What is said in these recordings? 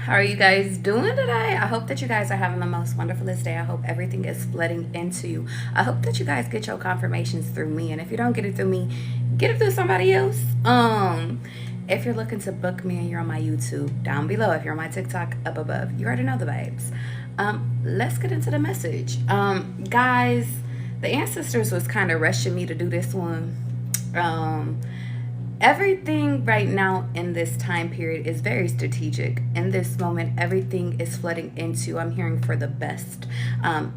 How are you guys doing today? I hope that you guys are having the most wonderfulest day. I hope everything is flooding into you. I hope that you guys get your confirmations through me, and if you don't get it through me, get it through somebody else. If you're looking to book me and you're on my YouTube, down below. If you're on my TikTok, up above. You already know the vibes. Let's get into the message. Guys, the ancestors was kind of rushing me to do this one. Everything right now in this time period is very strategic. In this moment, everything is flooding into, I'm hearing, for the best.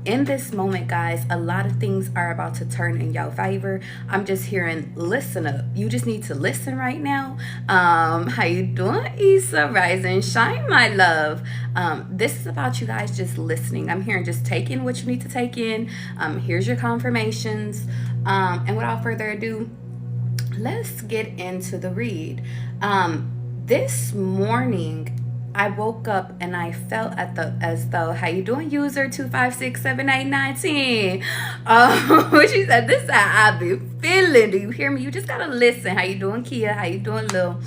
In this moment, guys, a lot of things are about to turn in your favor. I'm just hearing, listen up. You just need to listen right now. How you doing, Issa? Rise and shine, my love. This is about you guys just listening. I'm hearing just take in what you need to take in. Here's your confirmations. And without further ado, let's get into the read. This morning I woke up and I felt as though, how you doing, user 2567819? She said, this is how I be feeling. Do you hear me? You just gotta listen. How you doing, Kia? How you doing, Lil?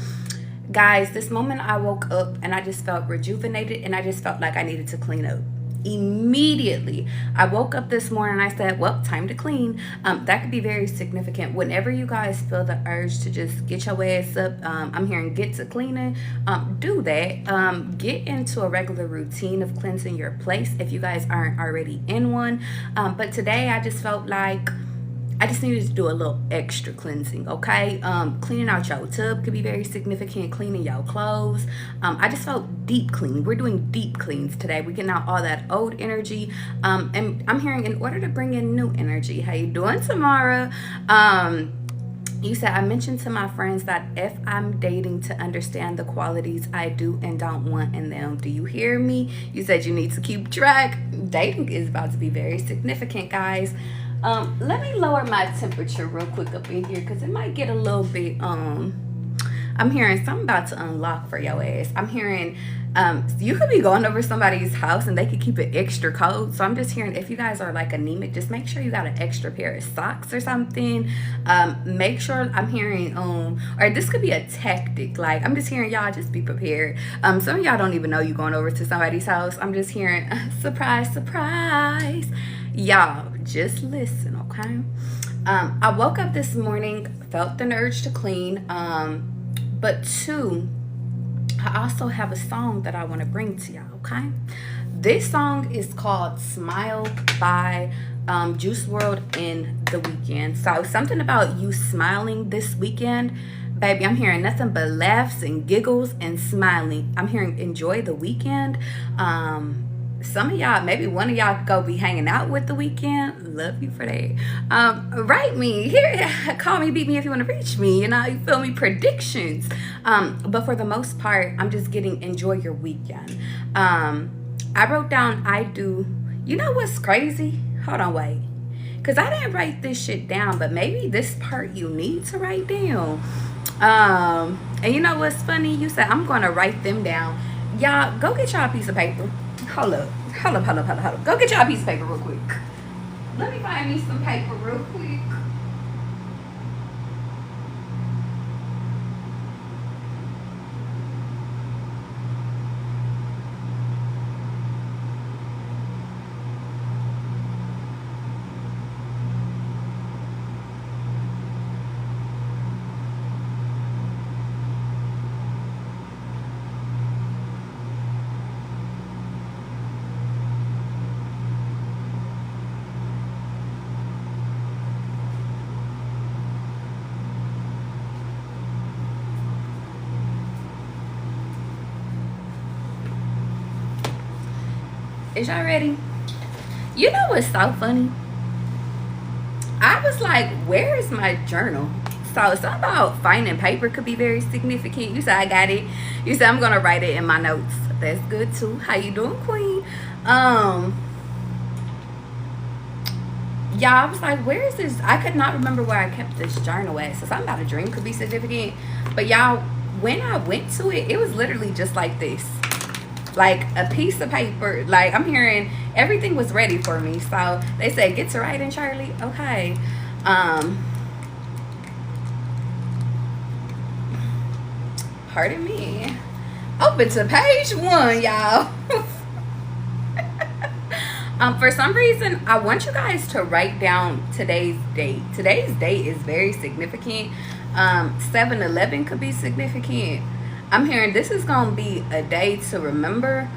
Guys, this moment I woke up and I just felt rejuvenated, and I just felt like I needed to clean up. Immediately I woke up this morning and I said, well, time to clean. That could be very significant. Whenever you guys feel the urge to just get your ass up, I'm hearing get to cleaning, do that. Get into a regular routine of cleansing your place if you guys aren't already in one. But today I just felt like I just needed to do a little extra cleansing, okay? Cleaning out your tub could be very significant. Cleaning your clothes. I just felt deep clean. We're doing deep cleans today. We're getting out all that old energy. And I'm hearing, in order to bring in new energy. How you doing, Tamara? You said, I mentioned to my friends that if I'm dating, to understand the qualities I do and don't want in them. Do you hear me? You said you need to keep track. Dating is about to be very significant, guys. Let me lower my temperature real quick up in here because it might get a little bit, I'm hearing something about to unlock for your ass. I'm hearing, you could be going over somebody's house and they could keep it extra cold. So I'm just hearing, if you guys are like anemic, just make sure you got an extra pair of socks or something. Make sure, I'm hearing, or this could be a tactic. Like, I'm just hearing y'all just be prepared. Some of y'all don't even know you going over to somebody's house. I'm just hearing, surprise, surprise. Y'all, just listen, okay? I woke up this morning, felt the urge to clean, but two, I also have a song that I want to bring to y'all, okay? This song is called Smile by Juice WRLD and The Weeknd. So something about you smiling this weekend, baby. I'm hearing nothing but laughs and giggles and smiling. I'm hearing enjoy the weekend. Some of y'all, maybe one of y'all could go be hanging out with The Weeknd. Love you for that. Write me here, call me, beat me if you want to reach me. You know, you feel me? Predictions. But for the most part, I'm just getting enjoy your weekend. I wrote down I do. You know what's crazy? Hold on, wait. Because I didn't write this shit down, but maybe this part you need to write down. And you know what's funny? You said I'm going to write them down. Y'all, go get y'all a piece of paper. Hold up. Go get y'all a piece of paper real quick. Let me find me some paper real quick. Is y'all ready? You know what's so funny? I was like, where is my journal? So something about finding paper could be very significant. You said I got it. You said I'm gonna write it in my notes. That's good too. How you doing, Queen? Y'all, I was like, where is this? I could not remember where I kept this journal at. So something about a dream could be significant. But y'all, when I went to it, it was literally just like this. Like a piece of paper. Like, I'm hearing everything was ready for me. So they said, get to writing, Charlie. Okay. Pardon me. Open to page 1, y'all. For some reason, I want you guys to write down today's date. Today's date is very significant. 7-11 could be significant. I'm hearing this is going to be a day to remember.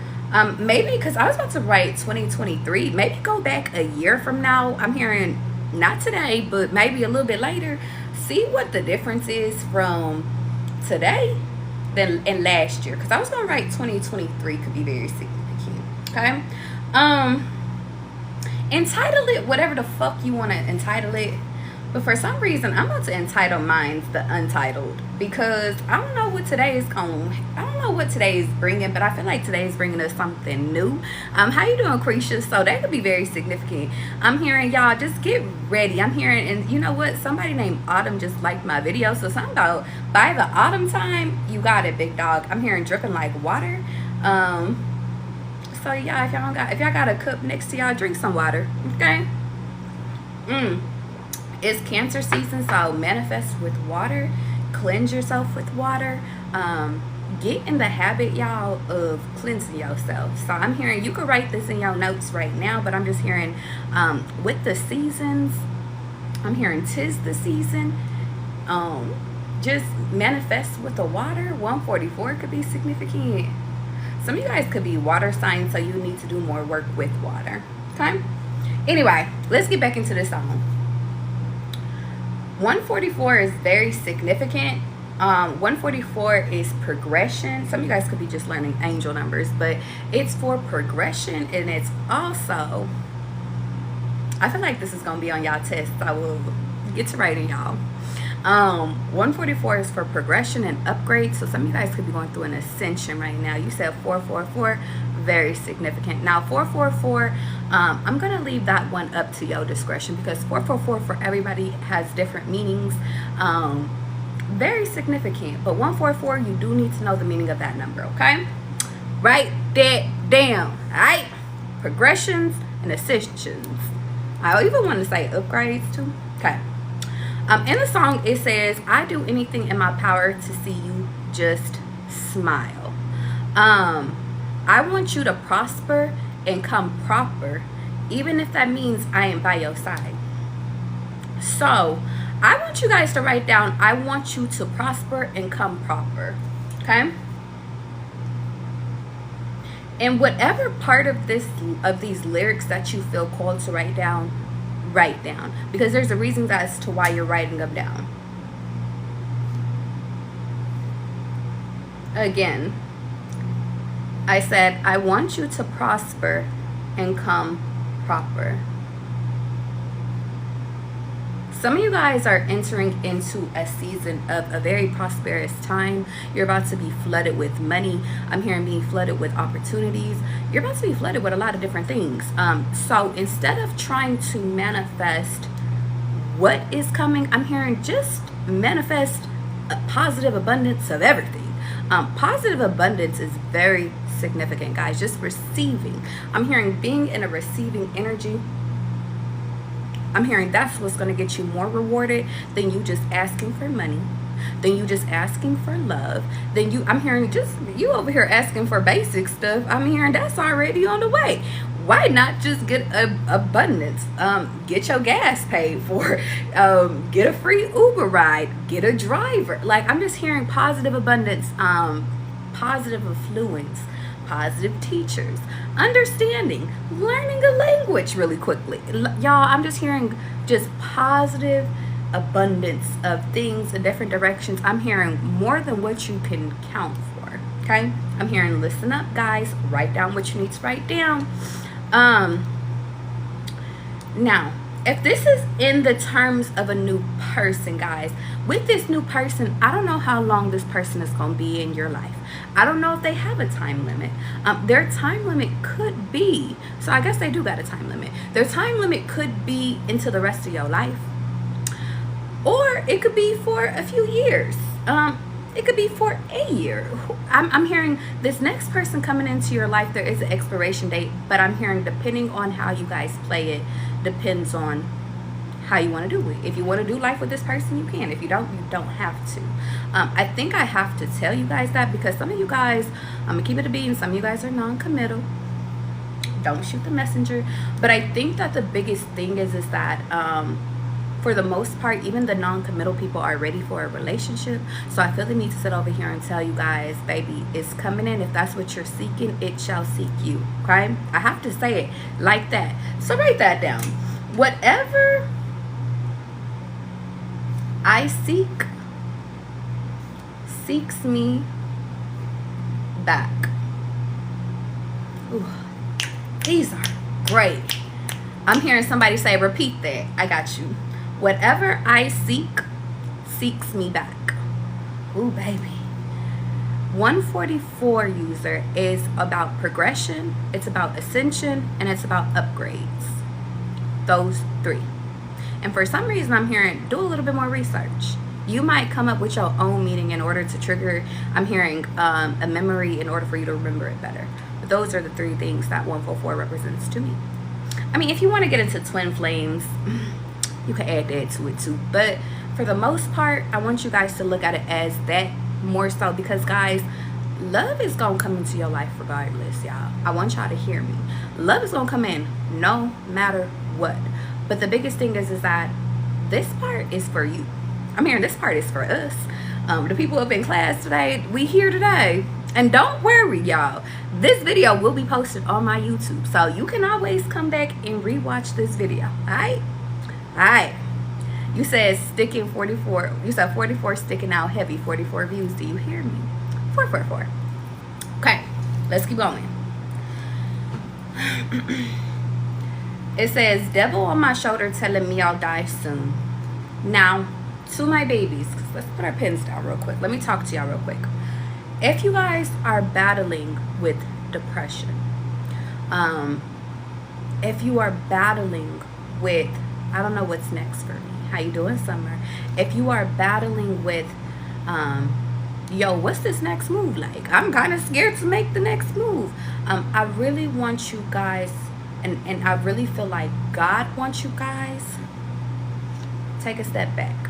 Maybe because I was about to write 2023. Maybe go back a year from now. I'm hearing not today, but maybe a little bit later. See what the difference is from today and last year. Because I was going to write 2023 could be very significant. Okay? Entitle it whatever the fuck you want to entitle it. But for some reason, I'm about to entitle mine the Untitled, because I don't know what today is bringing, but I feel like today is bringing us something new. How you doing, Cretia? So that could be very significant. I'm hearing y'all just get ready. I'm hearing, and you know what? Somebody named Autumn just liked my video, so something about by the autumn time, you got it, big dog. I'm hearing dripping like water. So yeah, if y'all got a cup next to y'all, drink some water. Okay. It's Cancer season, so manifest with water, cleanse yourself with water. Get in the habit, y'all, of cleansing yourself. So I'm hearing, you could write this in your notes right now, but I'm just hearing with the seasons, I'm hearing 'tis the season. Just manifest with the water. 144 could be significant. Some of you guys could be water signs, so you need to do more work with water. Okay? Anyway, let's get back into this song. 144 is very significant. 144 is progression. Some of you guys could be just learning angel numbers, but it's for progression, and it's also, I feel like this is going to be on y'all test. I will get to writing, y'all. 144 is for progression and upgrade. So some of you guys could be going through an ascension right now. You said 444, very significant. Now 444, I'm gonna leave that one up to your discretion, because 444 for everybody has different meanings. Very significant, but 144, you do need to know the meaning of that number. Okay, write that down. All right, progressions and ascensions. I even want to say upgrades too. Okay. In the song, it says, I do anything in my power to see you just smile. I want you to prosper and come proper, even if that means I am by your side. So I want you guys to write down, I want you to prosper and come proper. Okay? And whatever part of these lyrics that you feel called to write down, because there's a reason as to why you're writing them down. Again, I said, I want you to prosper and come proper. Some of you guys are entering into a season of a very prosperous time. You're about to be flooded with money. I'm hearing being flooded with opportunities. You're about to be flooded with a lot of different things. So instead of trying to manifest what is coming, I'm hearing just manifest a positive abundance of everything. Positive abundance is very significant, guys. Just receiving. I'm hearing being in a receiving energy. I'm hearing that's what's going to get you more rewarded than you just asking for money, than you just asking for love, I'm hearing just you over here asking for basic stuff. I'm hearing that's already on the way. Why not just get abundance? Get your gas paid for, get a free Uber ride, get a driver. Like, I'm just hearing positive abundance, positive affluence, positive teachers, understanding, learning a language really quickly. Y'all, I'm just hearing just positive abundance of things in different directions. I'm hearing more than what you can count for. Okay, I'm hearing listen up, guys. Write down what you need to write down. Now, if this is in the terms of a new person, guys, with this new person, I don't know how long this person is going to be in your life. I don't know if they have a time limit. Their time limit could be, so I guess they do got a time limit. Their time limit could be into the rest of your life. Or it could be for a few years. It could be for a year. I'm hearing this next person coming into your life, there is an expiration date, but I'm hearing depending on how you guys play it, depends on how you want to do it. If you want to do life with this person, you can. If you don't have to. I think I have to tell you guys that because some of you guys, I'm gonna keep it a bean, some of you guys are non-committal. Don't shoot the messenger. But I think that the biggest thing is that for the most part, even the non-committal people are ready for a relationship. So I feel the need to sit over here and tell you guys, baby, it's coming in. If that's what you're seeking, it shall seek you. Okay? I have to say it like that. So write that down. Whatever I seek seeks me back. Ooh, these are great. I'm hearing somebody say, repeat that. I got you. Whatever I seek seeks me back. Ooh, baby. 144 user is about progression, it's about ascension, and it's about upgrades. Those three. And for some reason, I'm hearing do a little bit more research. You might come up with your own meaning in order to trigger, I'm hearing a memory in order for you to remember it better. But those are the three things that 144 represents to me. I mean, if you want to get into twin flames, you can add that to it too. But for the most part, I want you guys to look at it as that more so because, guys, love is going to come into your life regardless, y'all. I want y'all to hear me. Love is going to come in no matter what. But the biggest thing is that this part is for you. I'm hearing this part is for us. The people up in class today, we here today. And don't worry, y'all. This video will be posted on my YouTube. So you can always come back and rewatch this video. Alright? Alright. You said sticking 44. You said 44 sticking out heavy. 44 views. Do you hear me? 444. Okay. Let's keep going. It says, devil on my shoulder telling me I'll die soon. Now, to my babies, let's put our pens down real quick. Let me talk to y'all real quick. If you guys are battling with depression, if you are battling with, I don't know what's next for me. How you doing, Summer? If you are battling with, yo, what's this next move like? I'm kind of scared to make the next move. I really want you guys, and I really feel like God wants you guys, take a step back.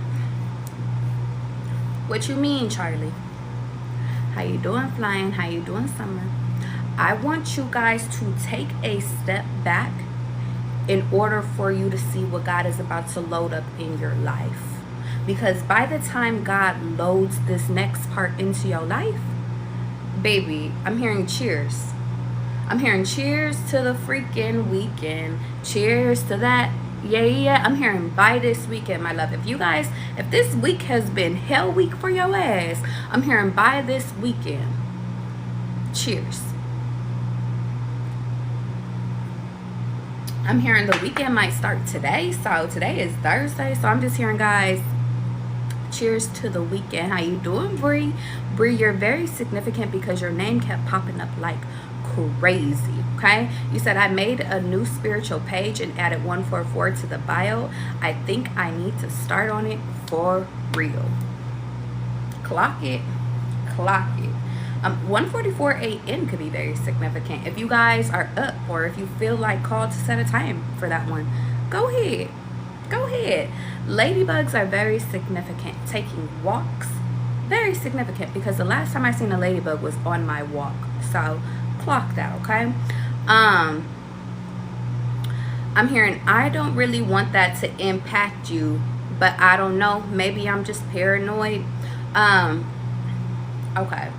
What you mean, Charlie? How you doing, Flying? How you doing, Summer? I want you guys to take a step back in order for you to see what God is about to load up in your life. Because by the time God loads this next part into your life, baby, I'm hearing cheers. I'm hearing cheers to the freaking weekend. Cheers to that. Yeah. I'm hearing by this weekend, my love. If this week has been hell week for your ass, I'm hearing by this weekend. Cheers. I'm hearing the weekend might start today. So today is Thursday. So I'm just hearing, guys, cheers to the weekend. How you doing, Bree? Bree, you're very significant because your name kept popping up like crazy. Okay, you said I made a new spiritual page and added 144 to the bio. I think I need to start on it for real. Clock it. 144 a.m. could be very significant. If you guys are up or if you feel like called to set a time for that one, go ahead. Ladybugs are very significant. Taking walks, very significant, because the last time I seen a ladybug was on my walk. So clock that, okay? I'm hearing I don't really want that to impact you, but I don't know, maybe I'm just paranoid. Okay,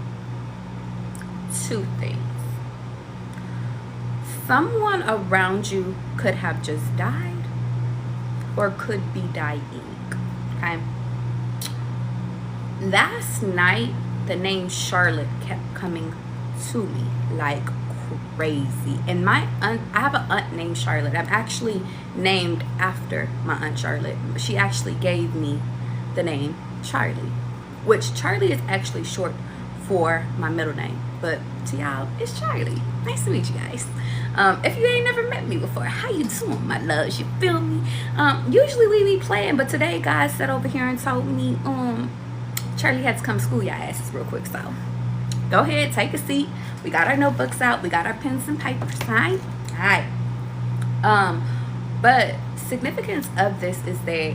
two things. Someone around you could have just died or could be dying. Okay, last night the name Charlotte kept coming to me like crazy, and I have an aunt named Charlotte. I'm actually named after my aunt Charlotte. She actually gave me the name Charlie, which Charlie is actually short for my middle name, but to y'all it's Charlie. Nice to meet you guys. If you ain't never met me before, how you doing, my loves? You feel me? Usually we be playing, but today guys sat over here and told me Charlie had to come school your asses real quick, so go ahead, take a seat. We got our notebooks out. We got our pens and papers. All right. But significance of this is that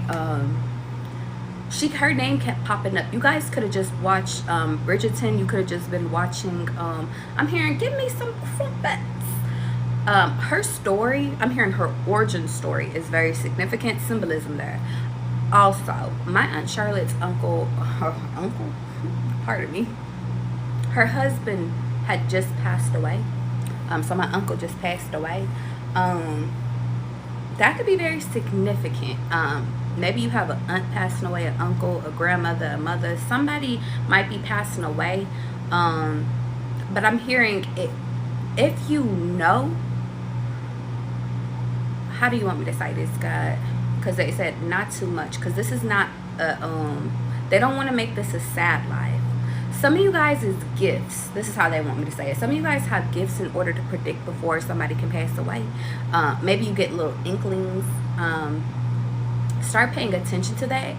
her name kept popping up. You guys could have just watched Bridgerton. You could have just been watching I'm hearing give me some crumpets. Her story, I'm hearing her origin story is very significant, symbolism there. Also, my Aunt Charlotte's uncle, pardon me, her husband had just passed away. So my uncle just passed away. That could be very significant. Maybe you have an aunt passing away, an uncle, a grandmother, a mother. Somebody might be passing away. But I'm hearing it, if you know, how do you want me to say this, God? Because they said not too much. Because this is not they don't want to make this a sad life. Some of you guys is gifts. This is how they want me to say it. Some of you guys have gifts in order to predict before somebody can pass away. Maybe you get little inklings. Start paying attention to that.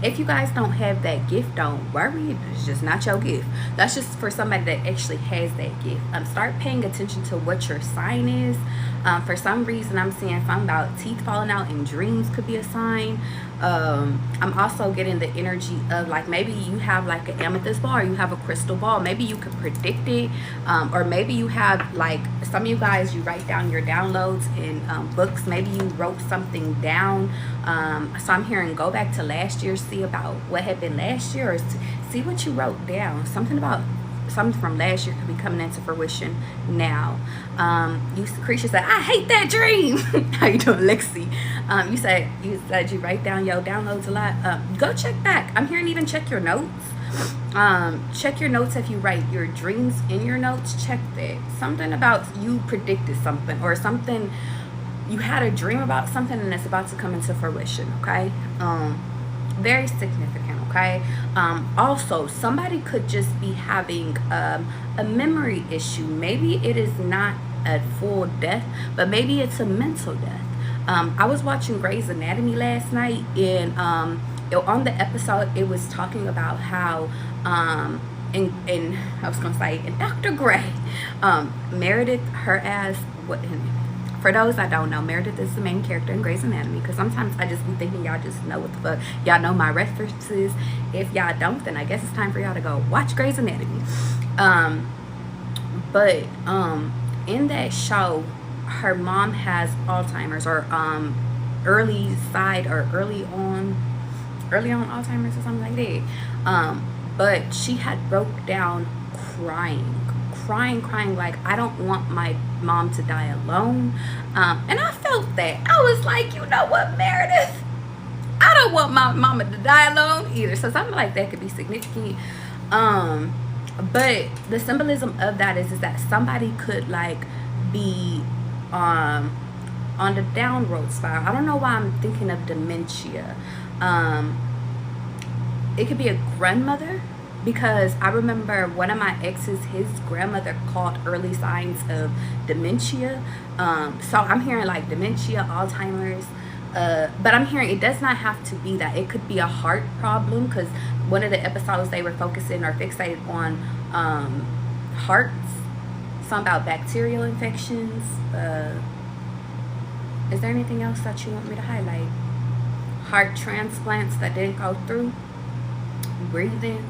If you guys don't have that gift, don't worry. It's just not your gift. That's just for somebody that actually has that gift. Start paying attention to what your sign is. For some reason, I'm seeing something about teeth falling out in dreams could be a sign. I'm also getting the energy of like maybe you have like an amethyst ball or you have a crystal ball. Maybe you could predict it. Or maybe you have like some of you guys, you write down your downloads in books. Maybe you wrote something down. So I'm hearing go back to last year, see about what happened last year, or see what you wrote down. Something from last year could be coming into fruition now. Creature said, I hate that dream. How you doing, Lexi? You said you write down your downloads a lot. Go check back. I'm hearing even check your notes. Check your notes. If you write your dreams in your notes, check that. Something about you predicted something, or something, you had a dream about something and it's about to come into fruition. Okay. Very significant. Okay. Also, somebody could just be having a memory issue. Maybe it is not a full death, but maybe it's a mental death. I was watching Grey's Anatomy last night, and on the episode it was talking about how in Dr. Grey, Meredith, her ass, for those I don't know, Meredith is the main character in Grey's Anatomy, because sometimes I just be thinking y'all just know what the fuck. Y'all know my references. If y'all don't, then I guess it's time for y'all to go watch Grey's Anatomy. But in that show, her mom has Alzheimer's, or early on Alzheimer's or something like that. But she had broke down crying like, I don't want my mom to die alone. And I felt that. I was like, you know what, Meredith, I don't want my mama to die alone either. So something like that could be significant. But the symbolism of that is that somebody could like be on the downward spiral. I don't know why I'm thinking of dementia. It could be a grandmother, because I remember one of my exes, his grandmother caught early signs of dementia. So I'm hearing like dementia, Alzheimer's. But I'm hearing it does not have to be that. It could be a heart problem, because one of the episodes they were focusing or fixated on hearts. Something about bacterial infections. Is there anything else that you want me to highlight? Heart transplants that didn't go through. Breathing.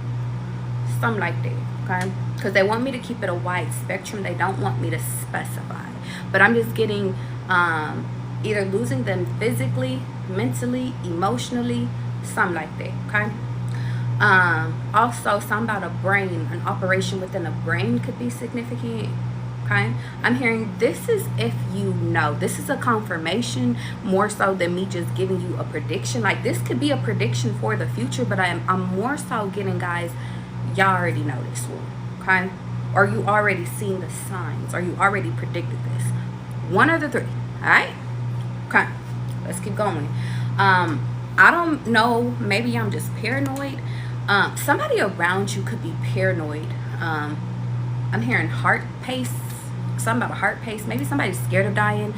Something like that. Okay? Because they want me to keep it a wide spectrum. They don't want me to specify. But I'm just getting either losing them physically, mentally, emotionally, something like that. Okay? Also, something about a brain, an operation within a brain could be significant. Okay, I'm hearing this is if you know. This is a confirmation more so than me just giving you a prediction. Like, this could be a prediction for the future, but I'm more so getting, guys, y'all already know this one. Okay, or you already seen the signs, or you already predicted this. One of the three. All right. Okay, let's keep going. I don't know, maybe I'm just paranoid. Somebody around you could be paranoid. I'm hearing heart pace, something about a heart pace. Maybe somebody's scared of dying.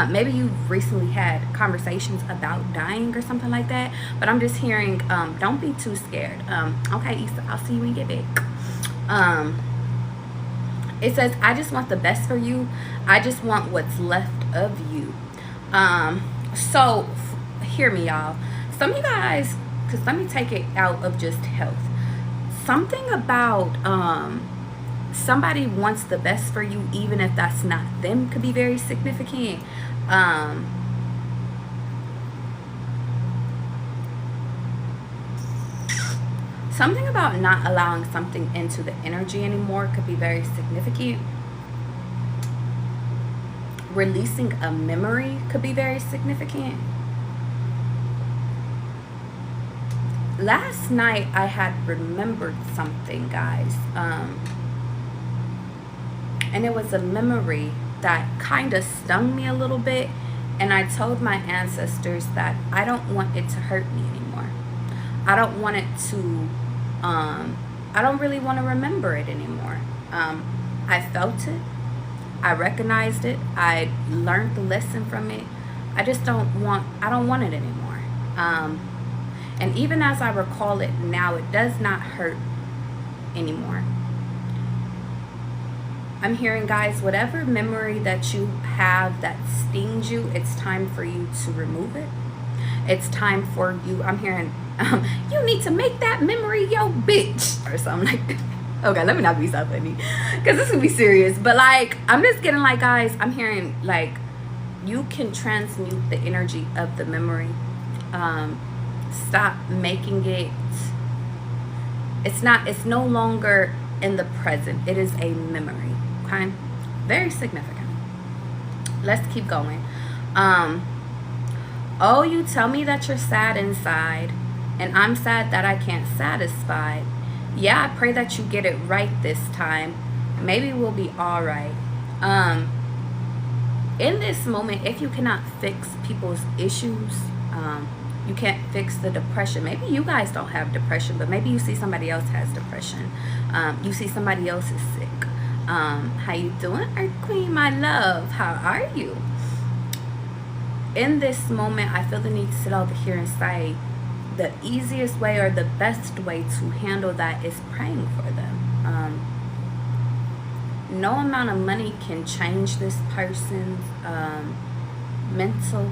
Maybe you've recently had conversations about dying or something like that. But I'm just hearing, don't be too scared. Okay, Issa, I'll see you when you get back. It says, I just want the best for you. I just want what's left of you. So hear me, y'all. Some of you guys, because let me take it out of just health. Something about somebody wants the best for you, even if that's not them, could be very significant. Something about not allowing something into the energy anymore could be very significant. Releasing a memory could be very significant. Last night I had remembered something, guys. And it was a memory that kind of stung me a little bit. And I told my ancestors that I don't want it to hurt me anymore. I don't want it to, I don't really want to remember it anymore. I felt it. I recognized it. I learned the lesson from it. I don't want it anymore. And even as I recall it now, it does not hurt anymore. I'm hearing, guys, whatever memory that you have that stings you, it's time for you to remove it. It's time for you, I'm hearing, you need to make that memory your bitch, or something like that. Okay, let me not be so funny, because this could be serious. But like, I'm just getting like, guys, I'm hearing like, you can transmute the energy of the memory. Stop making it, it's no longer in the present. It is a memory. Okay, very significant. Let's keep going. Oh, you tell me that you're sad inside, and I'm sad that I can't satisfy. Yeah, I pray that you get it right this time. Maybe we'll be all right. In this moment, if you cannot fix people's issues, you can't fix the depression. Maybe you guys don't have depression, but maybe you see somebody else has depression. You see somebody else is sick. How you doing, Earth Queen, my love? How are you? In this moment, I feel the need to sit over here and say the easiest way or the best way to handle that is praying for them. No amount of money can change this person's mental.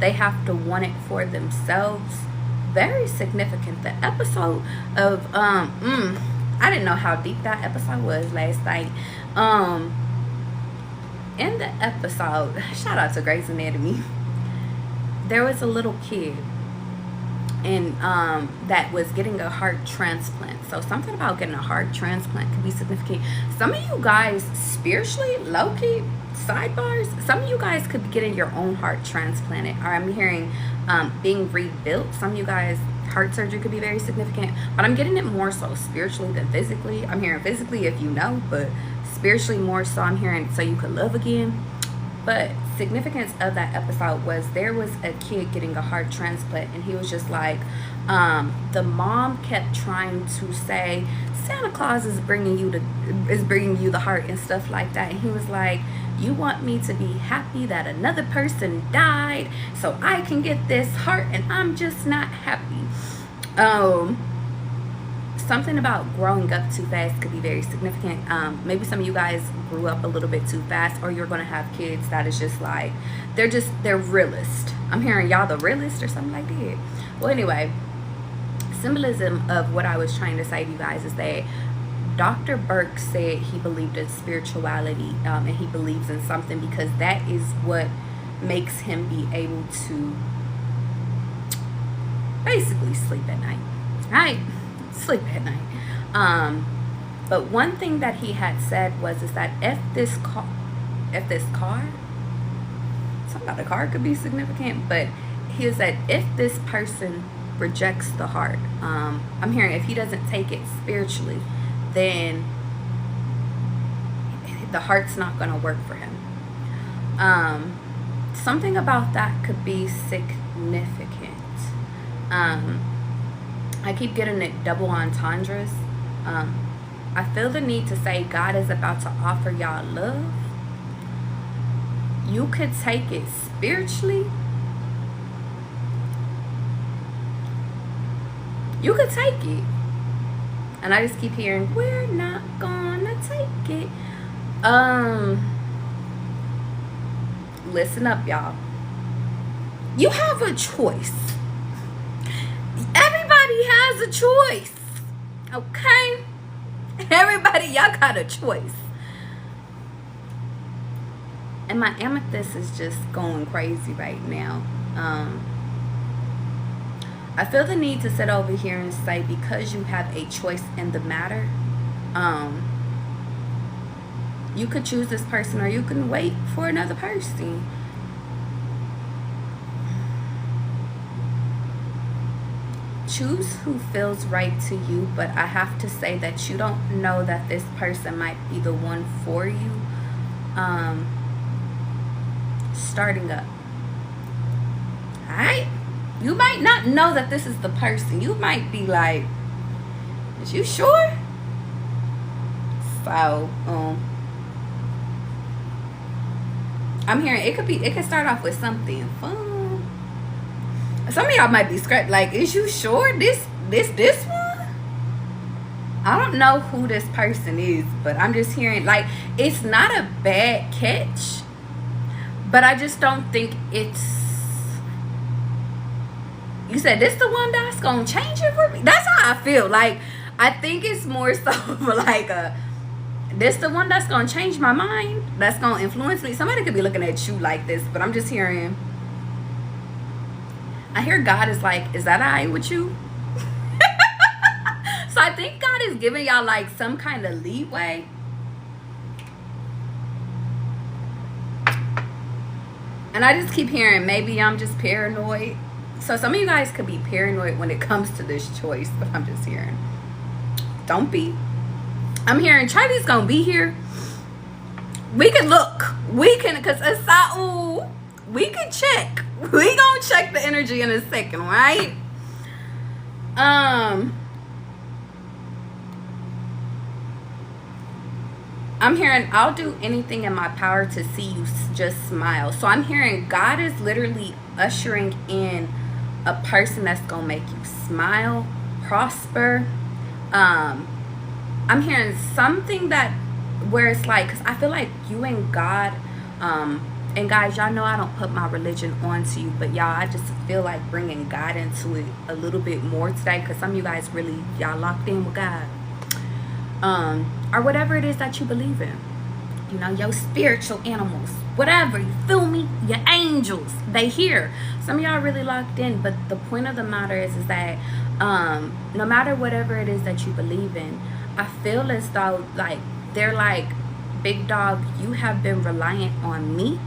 They have to want it for themselves. Very significant. The episode of I didn't know how deep that episode was last night. In the episode, shout out to Grey's Anatomy, there was a little kid, and that was getting a heart transplant. So something about getting a heart transplant could be significant. Some of you guys, spiritually, low-key, sidebars, some of you guys could be getting your own heart transplanted. Or I'm hearing being rebuilt. Some of you guys, heart surgery could be very significant, but I'm getting it more so spiritually than physically. I'm hearing physically, if you know, but spiritually more so. I'm hearing so you could love again. But significance of that episode was there was a kid getting a heart transplant, and he was just like, the mom kept trying to say Santa Claus is bringing you the heart and stuff like that, and he was like, you want me to be happy that another person died so I can get this heart, and I'm just not happy. Something about growing up too fast could be very significant. Maybe some of you guys grew up a little bit too fast, or you're going to have kids that is just like, they're realist. I'm hearing y'all the realist or something like that. Well, anyway, symbolism of what I was trying to say to you guys is that Dr. Burke said he believed in spirituality, and he believes in something because that is what makes him be able to basically sleep at night, right? Sleep at night. But one thing that he had said is that if this car, something about the car could be significant, but he said if this person rejects the heart, I'm hearing if he doesn't take it spiritually, then the heart's not going to work for him. Something about that could be significant. I keep getting it double entendres. I feel the need to say God is about to offer y'all love. You could take it spiritually. You could take it. And I just keep hearing, we're not gonna take it. Listen up, y'all. You have a choice. Everybody has a choice. Okay? Everybody, y'all got a choice. And my amethyst is just going crazy right now. I feel the need to sit over here and say, because you have a choice in the matter, you could choose this person or you can wait for another person. Choose who feels right to you, but I have to say that you don't know that this person might be the one for you. Starting up. Alright? You might not know that this is the person. You might be like, is you sure? So, I'm hearing it could start off with something fun. Some of y'all might be scratched like, is you sure this one? I don't know who this person is, but I'm just hearing like it's not a bad catch, but I just don't think it's. You said this the one that's gonna change it for me. That's how I feel. Like I think it's more so for like this the one that's gonna change my mind. That's gonna influence me. Somebody could be looking at you like this, but I'm just hearing. I hear God is like, is that all right with you? So I think God is giving y'all like some kind of leeway. And I just keep hearing, maybe I'm just paranoid. So some of you guys could be paranoid when it comes to this choice, but I'm just hearing, don't be. I'm hearing Charlie's gonna be here. We can look. We can, because Asa'u, we can check. We gonna check the energy in a second, right? I'm hearing, I'll do anything in my power to see you just smile. So I'm hearing God is literally ushering in a person that's gonna make you smile, prosper. I'm hearing something that where it's like, because I feel like you and God, and guys, y'all know I don't put my religion onto you, but y'all, I just feel like bringing God into it a little bit more today, because some of you guys really, y'all locked in with God. Or whatever it is that you believe in. You know, your spiritual animals, whatever, you feel me? Your angels, they here. Some of y'all really locked in, but the point of the matter is that no matter whatever it is that you believe in, I feel as though like they're like, big dog, you have been reliant on me.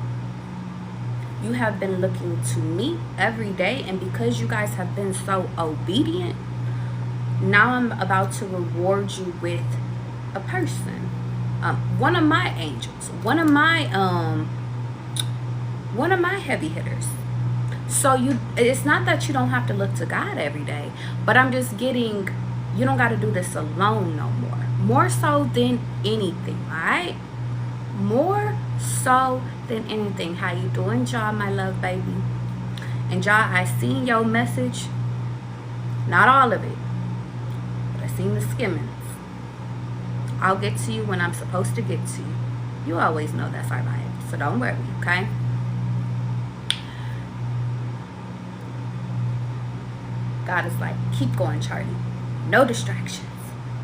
You have been looking to me every day, and because you guys have been so obedient, now I'm about to reward you with a person, one of my angels, one of my heavy hitters. So it's not that you don't have to look to God every day, but I'm just getting, you don't got to do this alone no more so than anything. All right, more so than anything. How you doing, y'all, my love baby? And y'all, I seen your message, not all of it, but I seen the skimmings. I'll get to you when I'm supposed to get to you. You always know that's our life, so don't worry, okay? God is like, keep going, Charlie. No distractions.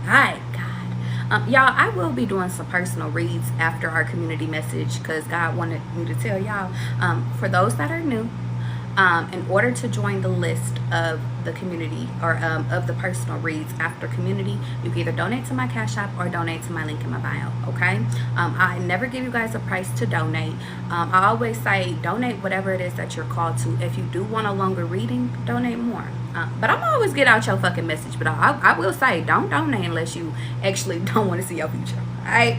Hi, God. Y'all, I will be doing some personal reads after our community message, because God wanted me to tell y'all, for those that are new, in order to join the list of the community or of the personal reads after community, you can either donate to my Cash App or donate to my link in my bio, okay? I never give you guys a price to donate. I always say donate whatever it is that you're called to. If you do want a longer reading, donate more. But I'm gonna always get out your fucking message, but I will say don't donate unless you actually don't want to see your future. Alright?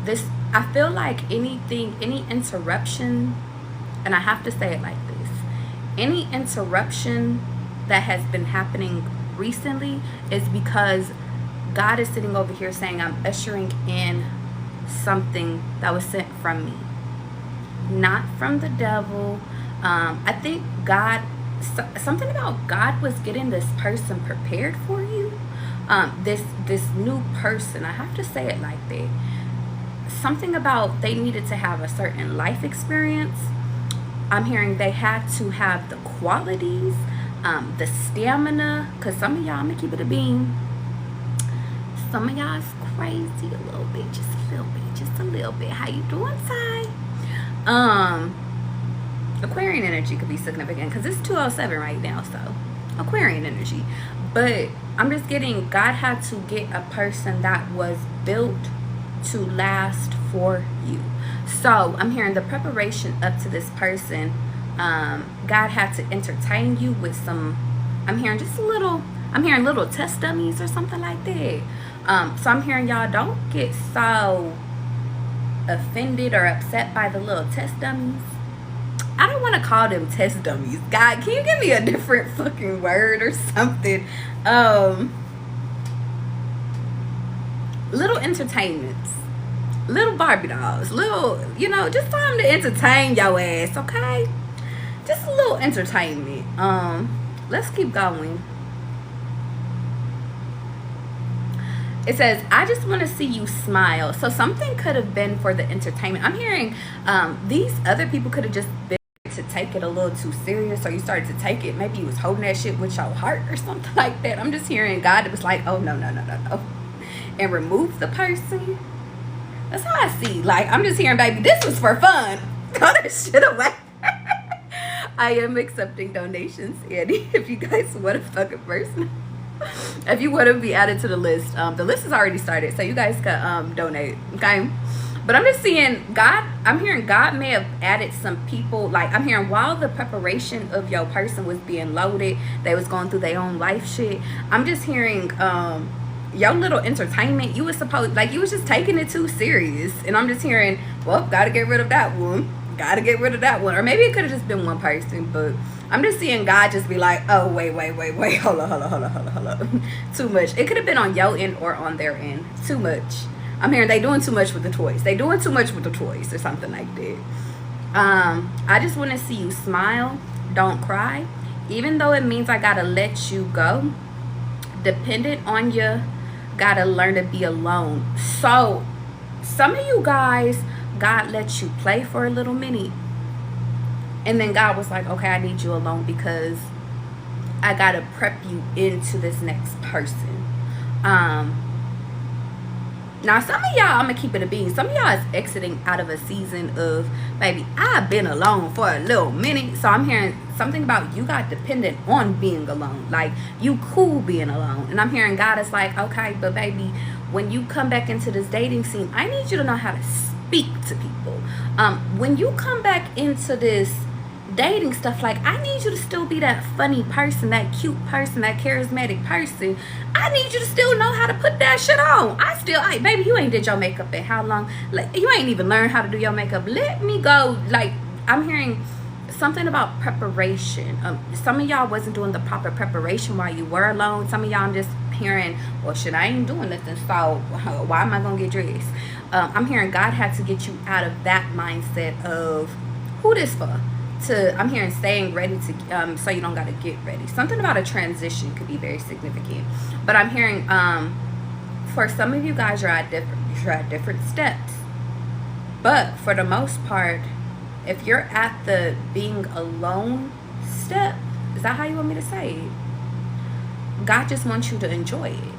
This, I feel like any interruption, and I have to say it like this, any interruption that has been happening recently is because God is sitting over here saying, I'm ushering in something that was sent from me, not from the devil. I think God, something about God was getting this person prepared for you. This new person, I have to say it like that. something about they needed to have a certain life experience. I'm hearing they had to have the qualities, the stamina, because some of y'all, I'm gonna keep it a beam, some of y'all is crazy a little bit, just a little bit, just a little bit. How you doing, Ty? Aquarian energy could be significant because it's 2:07 right now, so Aquarian energy. But I'm just getting, God had to get a person that was built to last for you. So I'm hearing the preparation up to this person, God had to entertain you with some, I'm hearing just a little, I'm hearing little test dummies or something like that. So I'm hearing y'all don't get so offended or upset by the little test dummies. I don't want to call them test dummies. God, can you give me a different fucking word or something? Little entertainments, little Barbie dolls, little, you know, just time to entertain your ass, okay? Just a little entertainment. Let's keep going. It says, I just want to see you smile. So something could have been for the entertainment. I'm hearing these other people could have just been to take it a little too serious, or you started to take it, maybe you was holding that shit with your heart or something like that. I'm just hearing God was like, oh, no, and remove the person. That's how I see. Like, I'm just hearing, baby, this was for fun. Throw that shit away. I am accepting donations, Annie, if you guys want a fucking person. If you want to be added to the list has already started, so you guys can donate, okay? But I'm just seeing God, I'm hearing God may have added some people. Like, I'm hearing while the preparation of your person was being loaded, they was going through their own life shit. I'm just hearing your little entertainment, you was supposed, like, you was just taking it too serious. And I'm just hearing, well, gotta get rid of that one, gotta get rid of that one. Or maybe it could have just been one person, but I'm just seeing God just be like, oh, wait, hold up. Too much. It could have been on your end or on their end. Too much. I'm hearing they doing too much with the toys. They doing too much with the toys or something like that. I just want to see you smile. Don't cry. Even though it means I gotta let you go, dependent on you, gotta learn to be alone. So some of you guys, God let you play for a little minute, and then God was like, okay, I need you alone because I gotta prep you into this next person. Now some of y'all, I'm gonna keep it a bean, some of y'all is exiting out of a season of, baby, I've been alone for a little minute. So I'm hearing something about you got dependent on being alone, like you cool being alone. And I'm hearing God is like, okay, but baby, when you come back into this dating scene, I need you to know how to speak to people. When you come back into this dating stuff, like, I need you to still be that funny person, that cute person, that charismatic person. I need you to still know how to put that shit on. Baby, you ain't did your makeup in how long? Like, you ain't even learned how to do your makeup. Let me go. Like, I'm hearing something about preparation. Some of y'all wasn't doing the proper preparation while you were alone. Some of y'all, I'm just hearing, well, shit, I ain't doing nothing, so why am I gonna get dressed? I'm hearing God had to get you out of that mindset of who this for, to, I'm hearing staying ready to, so you don't gotta get ready. Something about a transition could be very significant. But I'm hearing for some of you guys, you're at different steps. But for the most part, if you're at the being alone step, is that how you want me to say it? God just wants you to enjoy it.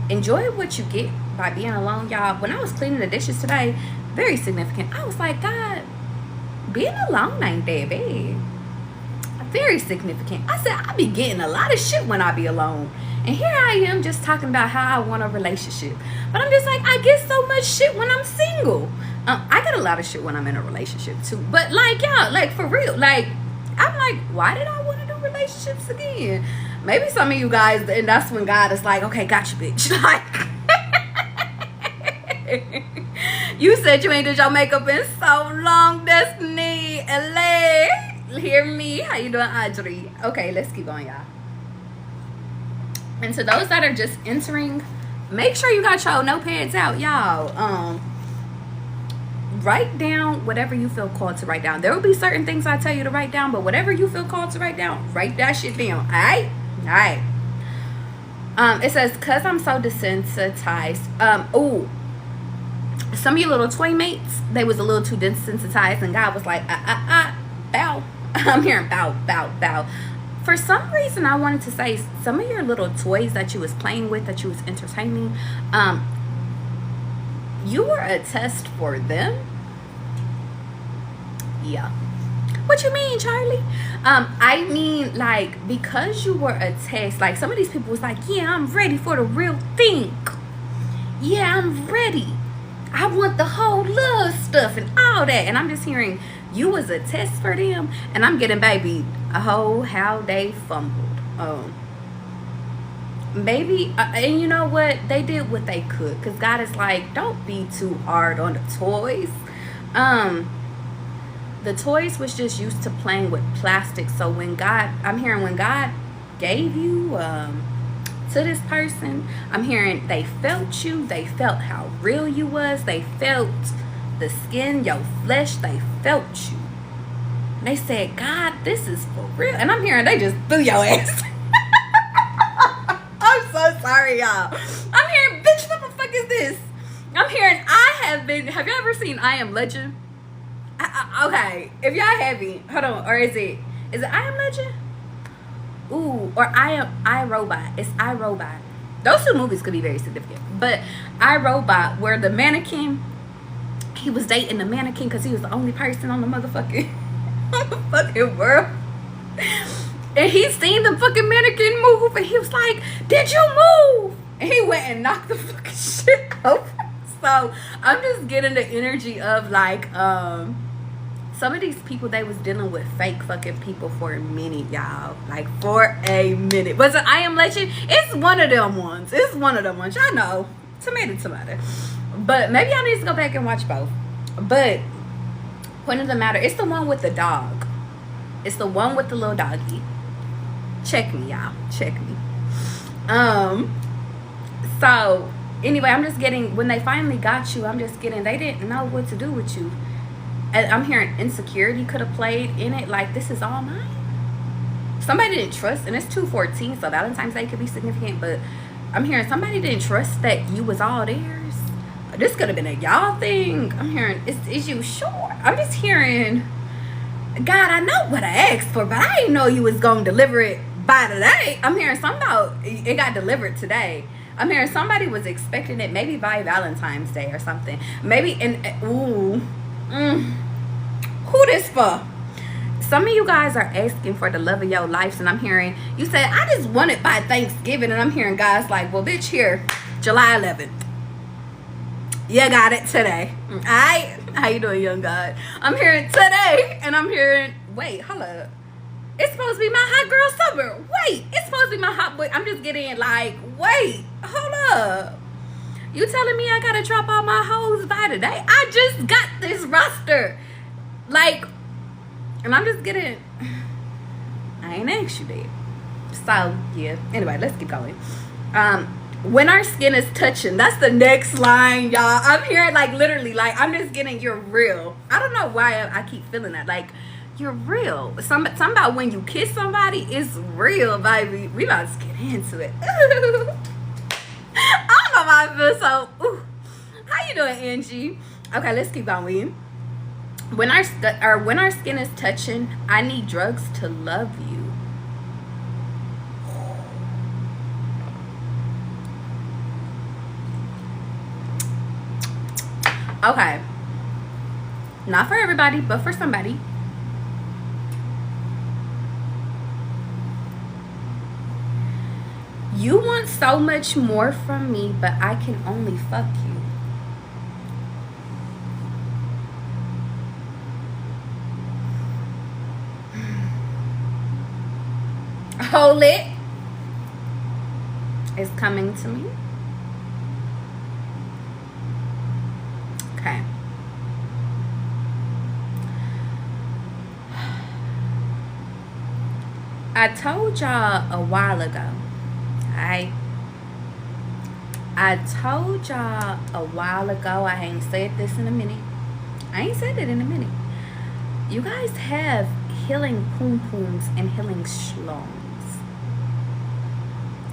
Enjoy what you get by being alone, y'all. When I was cleaning the dishes today, very significant. I was like, God, being alone ain't that bad. Very significant. I said, I be getting a lot of shit when I be alone. And here I am just talking about how I want a relationship. But I'm just like, I get so much shit when I'm single. I get a lot of shit when I'm in a relationship too. But like, y'all, like for real, like, I'm like, why did I want to do relationships again? Maybe some of you guys, and that's when God is like, okay, got you, bitch. Like, you said you ain't did your makeup in so long, Destiny. LA, hear me? How you doing, Audrey? Okay, let's keep going, y'all. And to those that are just entering, make sure you got your notepads out, y'all. Write down whatever you feel called to write down. There will be certain things I tell you to write down, but whatever you feel called to write down, write that shit down. All right. It says, cause I'm so desensitized. some of your little toy mates, they was a little too desensitized, and God was like, bow. I'm hearing bow, bow, bow. For some reason, I wanted to say some of your little toys that you was playing with, that you was entertaining, you were a test for them. Yeah. What you mean, Charlie? I mean, like, because you were a test, like, some of these people was like, yeah, I'm ready for the real thing. Yeah, I'm ready. I want the whole love stuff and all that. And I'm just hearing you was a test for them. And I'm getting, baby, how they fumbled. Baby, and you know what? They did what they could. Because God is like, don't be too hard on the toys. The toys was just used to playing with plastic. So when God, I'm hearing when God gave you to this person, I'm hearing they felt you. They felt how real you was. They felt the skin, your flesh. They felt you. And they said, God, this is for real. And I'm hearing they just threw your ass. I'm so sorry, y'all. I'm hearing, bitch, what the fuck is this? I'm hearing have you ever seen I Am Legend? Okay, if y'all haven't, hold on, or is it I Am Legend? Ooh, or I Robot. It's I Robot. Those two movies could be very significant. But I Robot, where the mannequin, he was dating the mannequin because he was the only person on the motherfucking world. And he seen the fucking mannequin move, and he was like, did you move? And he went and knocked the fucking shit over. So I'm just getting the energy of like, some of these people, they was dealing with fake fucking people for a minute, y'all. Like, for a minute. But I Am Legend, it's one of them ones. It's one of them ones. Y'all know. Tomato. But maybe y'all need to go back and watch both. But, point of the matter, it's the one with the dog. It's the one with the little doggy. Check me, y'all. Check me. So, anyway, I'm just getting, when they finally got you, I'm just getting, they didn't know what to do with you. And I'm hearing insecurity could have played in it. Like, this is all mine. Somebody didn't trust, and it's 2/14, so Valentine's Day could be significant, but I'm hearing somebody didn't trust that you was all theirs. This could have been a y'all thing. I'm hearing, is you sure? I'm just hearing, God, I know what I asked for, but I didn't know you was going to deliver it by today. I'm hearing something about it got delivered today. I'm hearing somebody was expecting it maybe by Valentine's Day or something. Maybe, who this for? Some of you guys are asking for the love of your life, and I'm hearing you say, I just want it by Thanksgiving, and I'm hearing guys like, well, bitch, here, July 11th. You got it today. Alright? How you doing, young God? I'm hearing today, and I'm hearing, wait, hold up. It's supposed to be my hot girl summer. Wait, it's supposed to be my hot boy. I'm just getting like, wait, hold up. You telling me I gotta drop all my hoes by today? I just got this roster. Like, and I'm just getting, I ain't asked you that. So, yeah. Anyway, let's keep going. When our skin is touching, that's the next line, y'all. I'm hearing, like, literally, like, I'm just getting, you're real. I don't know why I keep feeling that. Like, you're real. Something about when you kiss somebody, it's real, baby. We about to get into it. I don't know why I feel so, ooh. How you doing, Angie? Okay, let's keep going. When our skin is touching, I need drugs to love you. Okay. Not for everybody, but for somebody. You want so much more from me, but I can only fuck you. Hold it. It's coming to me. Okay. I told y'all a while ago. I told y'all a while ago. I ain't said this in a minute. I ain't said it in a minute. You guys have healing poom pooms and healing schlongs.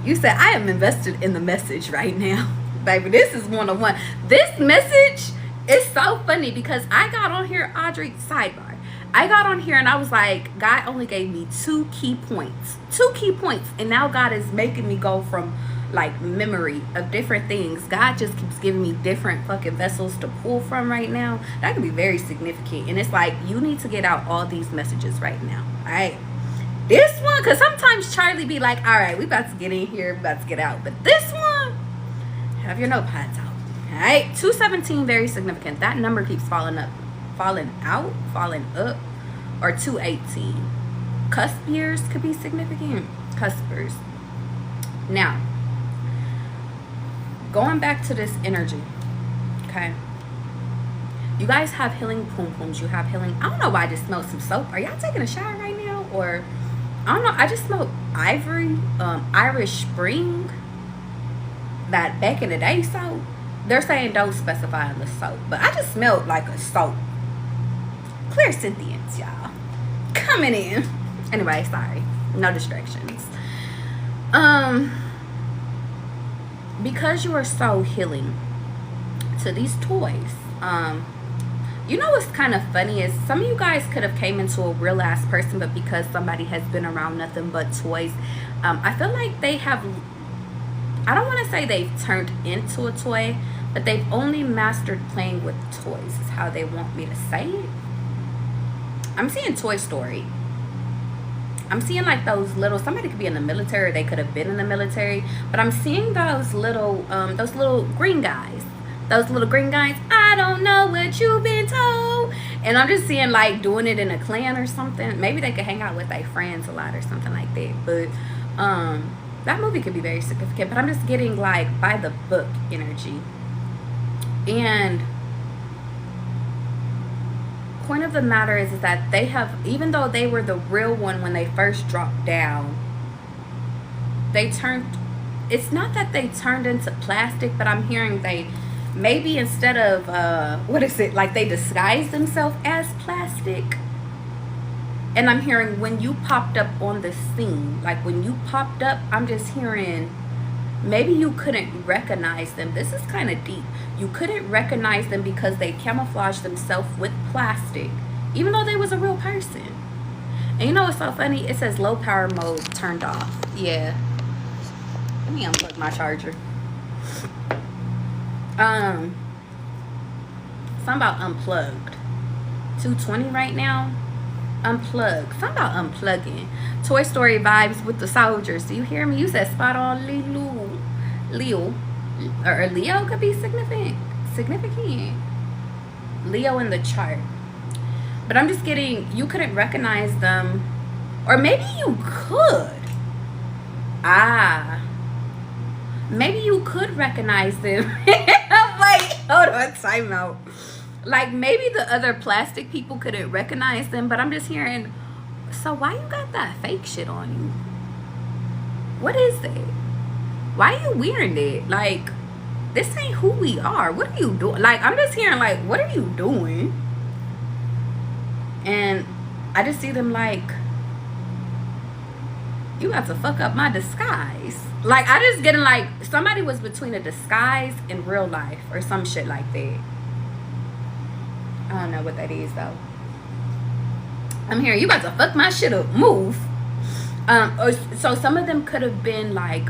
You said, I am invested in the message right now. Baby, this is 101. This message It's so funny because I got on here, Audrey, sidebar. I got on here and I was like, God only gave me 2 key points. 2 key points. And now God is making me go from like memory of different things. God just keeps giving me different fucking vessels to pull from right now. That can be very significant. And it's like, you need to get out all these messages right now. All right. This one, because sometimes Charlie be like, all right, we about to get in here, we about to get out. But this one, have your notepads out. All right. 217, very significant. That number keeps falling up, falling out, falling up. Or 218. Cusp years could be significant. Cuspers. Now, going back to this energy, okay? You guys have healing poom pooms. You have healing. I don't know why I just smelled some soap. Are y'all taking a shower right now? Or, I don't know. I just smelled ivory, Irish Spring, that back in the day soap. They're saying don't specify on the soap. But I just smelled like a soap. Clear Cynthians, y'all. Coming in. Anyway, sorry. No distractions. Because you are so healing to these toys, you know what's kind of funny is some of you guys could have came into a real ass person, but because somebody has been around nothing but toys, I feel like they have, I don't want to say they've turned into a toy, but they've only mastered playing with toys is how they want me to say it. I'm seeing Toy Story. I'm seeing like those little, somebody could be in the military, or they could have been in the military, but I'm seeing those little green guys. Those little green guys, I don't know what you've been told. And I'm just seeing like doing it in a clan or something. Maybe they could hang out with their friends a lot or something like that. But that movie could be very significant. But I'm just getting like by the book energy. And point of the matter is that they have, even though they were the real one when they first dropped down, they turned, it's not that they turned into plastic, but I'm hearing they maybe instead of what is it, like they disguised themselves as plastic. And I'm hearing when you popped up on the scene, like when you popped up, I'm just hearing maybe you couldn't recognize them. This is kind of deep. You couldn't recognize them because they camouflaged themselves with plastic, even though they was a real person. And you know what's so funny? It says low power mode turned off. Yeah. Let me unplug my charger. Something about unplugged. 220 right now. Unplugged. Something about unplugging. Toy Story vibes with the soldiers. Do you hear me? You said spot on, Leo. Or Leo could be significant. Leo in the chart. But I'm just getting, you couldn't recognize them. Or maybe you could. Maybe you could recognize them. Wait, hold on, time out. Like maybe the other plastic people couldn't recognize them, but I'm just hearing, so why you got that fake shit on you? What is that? Why are you wearing it? Like, this ain't who we are. What are you doing? Like, I'm just hearing like, what are you doing? And I just see them like, you about to fuck up my disguise. Like, I just getting like, somebody was between a disguise and real life or some shit like that. I don't know what that is though. I'm hearing you about to fuck my shit up. Move. So some of them could have been like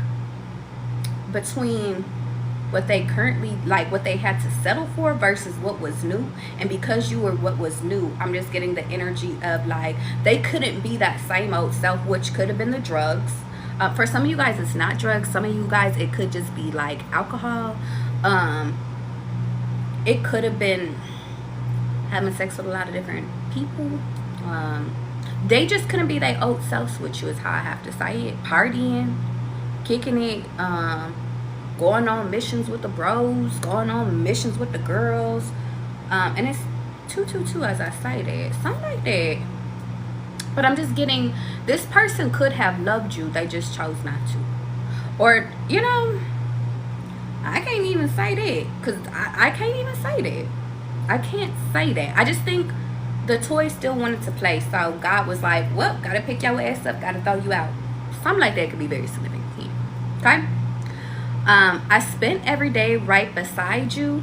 between what they currently, like what they had to settle for versus what was new. And because you were what was new, I'm just getting the energy of like they couldn't be that same old self, which could have been the drugs. For some of you guys it's not drugs. Some of you guys it could just be like alcohol. It could have been having sex with a lot of different people. They just couldn't be their old selves with you is how I have to say it. Partying, kicking it, going on missions with the bros, going on missions with the girls, and it's 222 as I say that, something like that. But I'm just getting, this person could have loved you, they just chose not to. Or, you know, I can't even say that, because I can't even say that. I can't say that. I just think the toy still wanted to play, so God was like, well, gotta pick your ass up, gotta throw you out. Something like that could be very significant. Okay? I spent every day right beside you.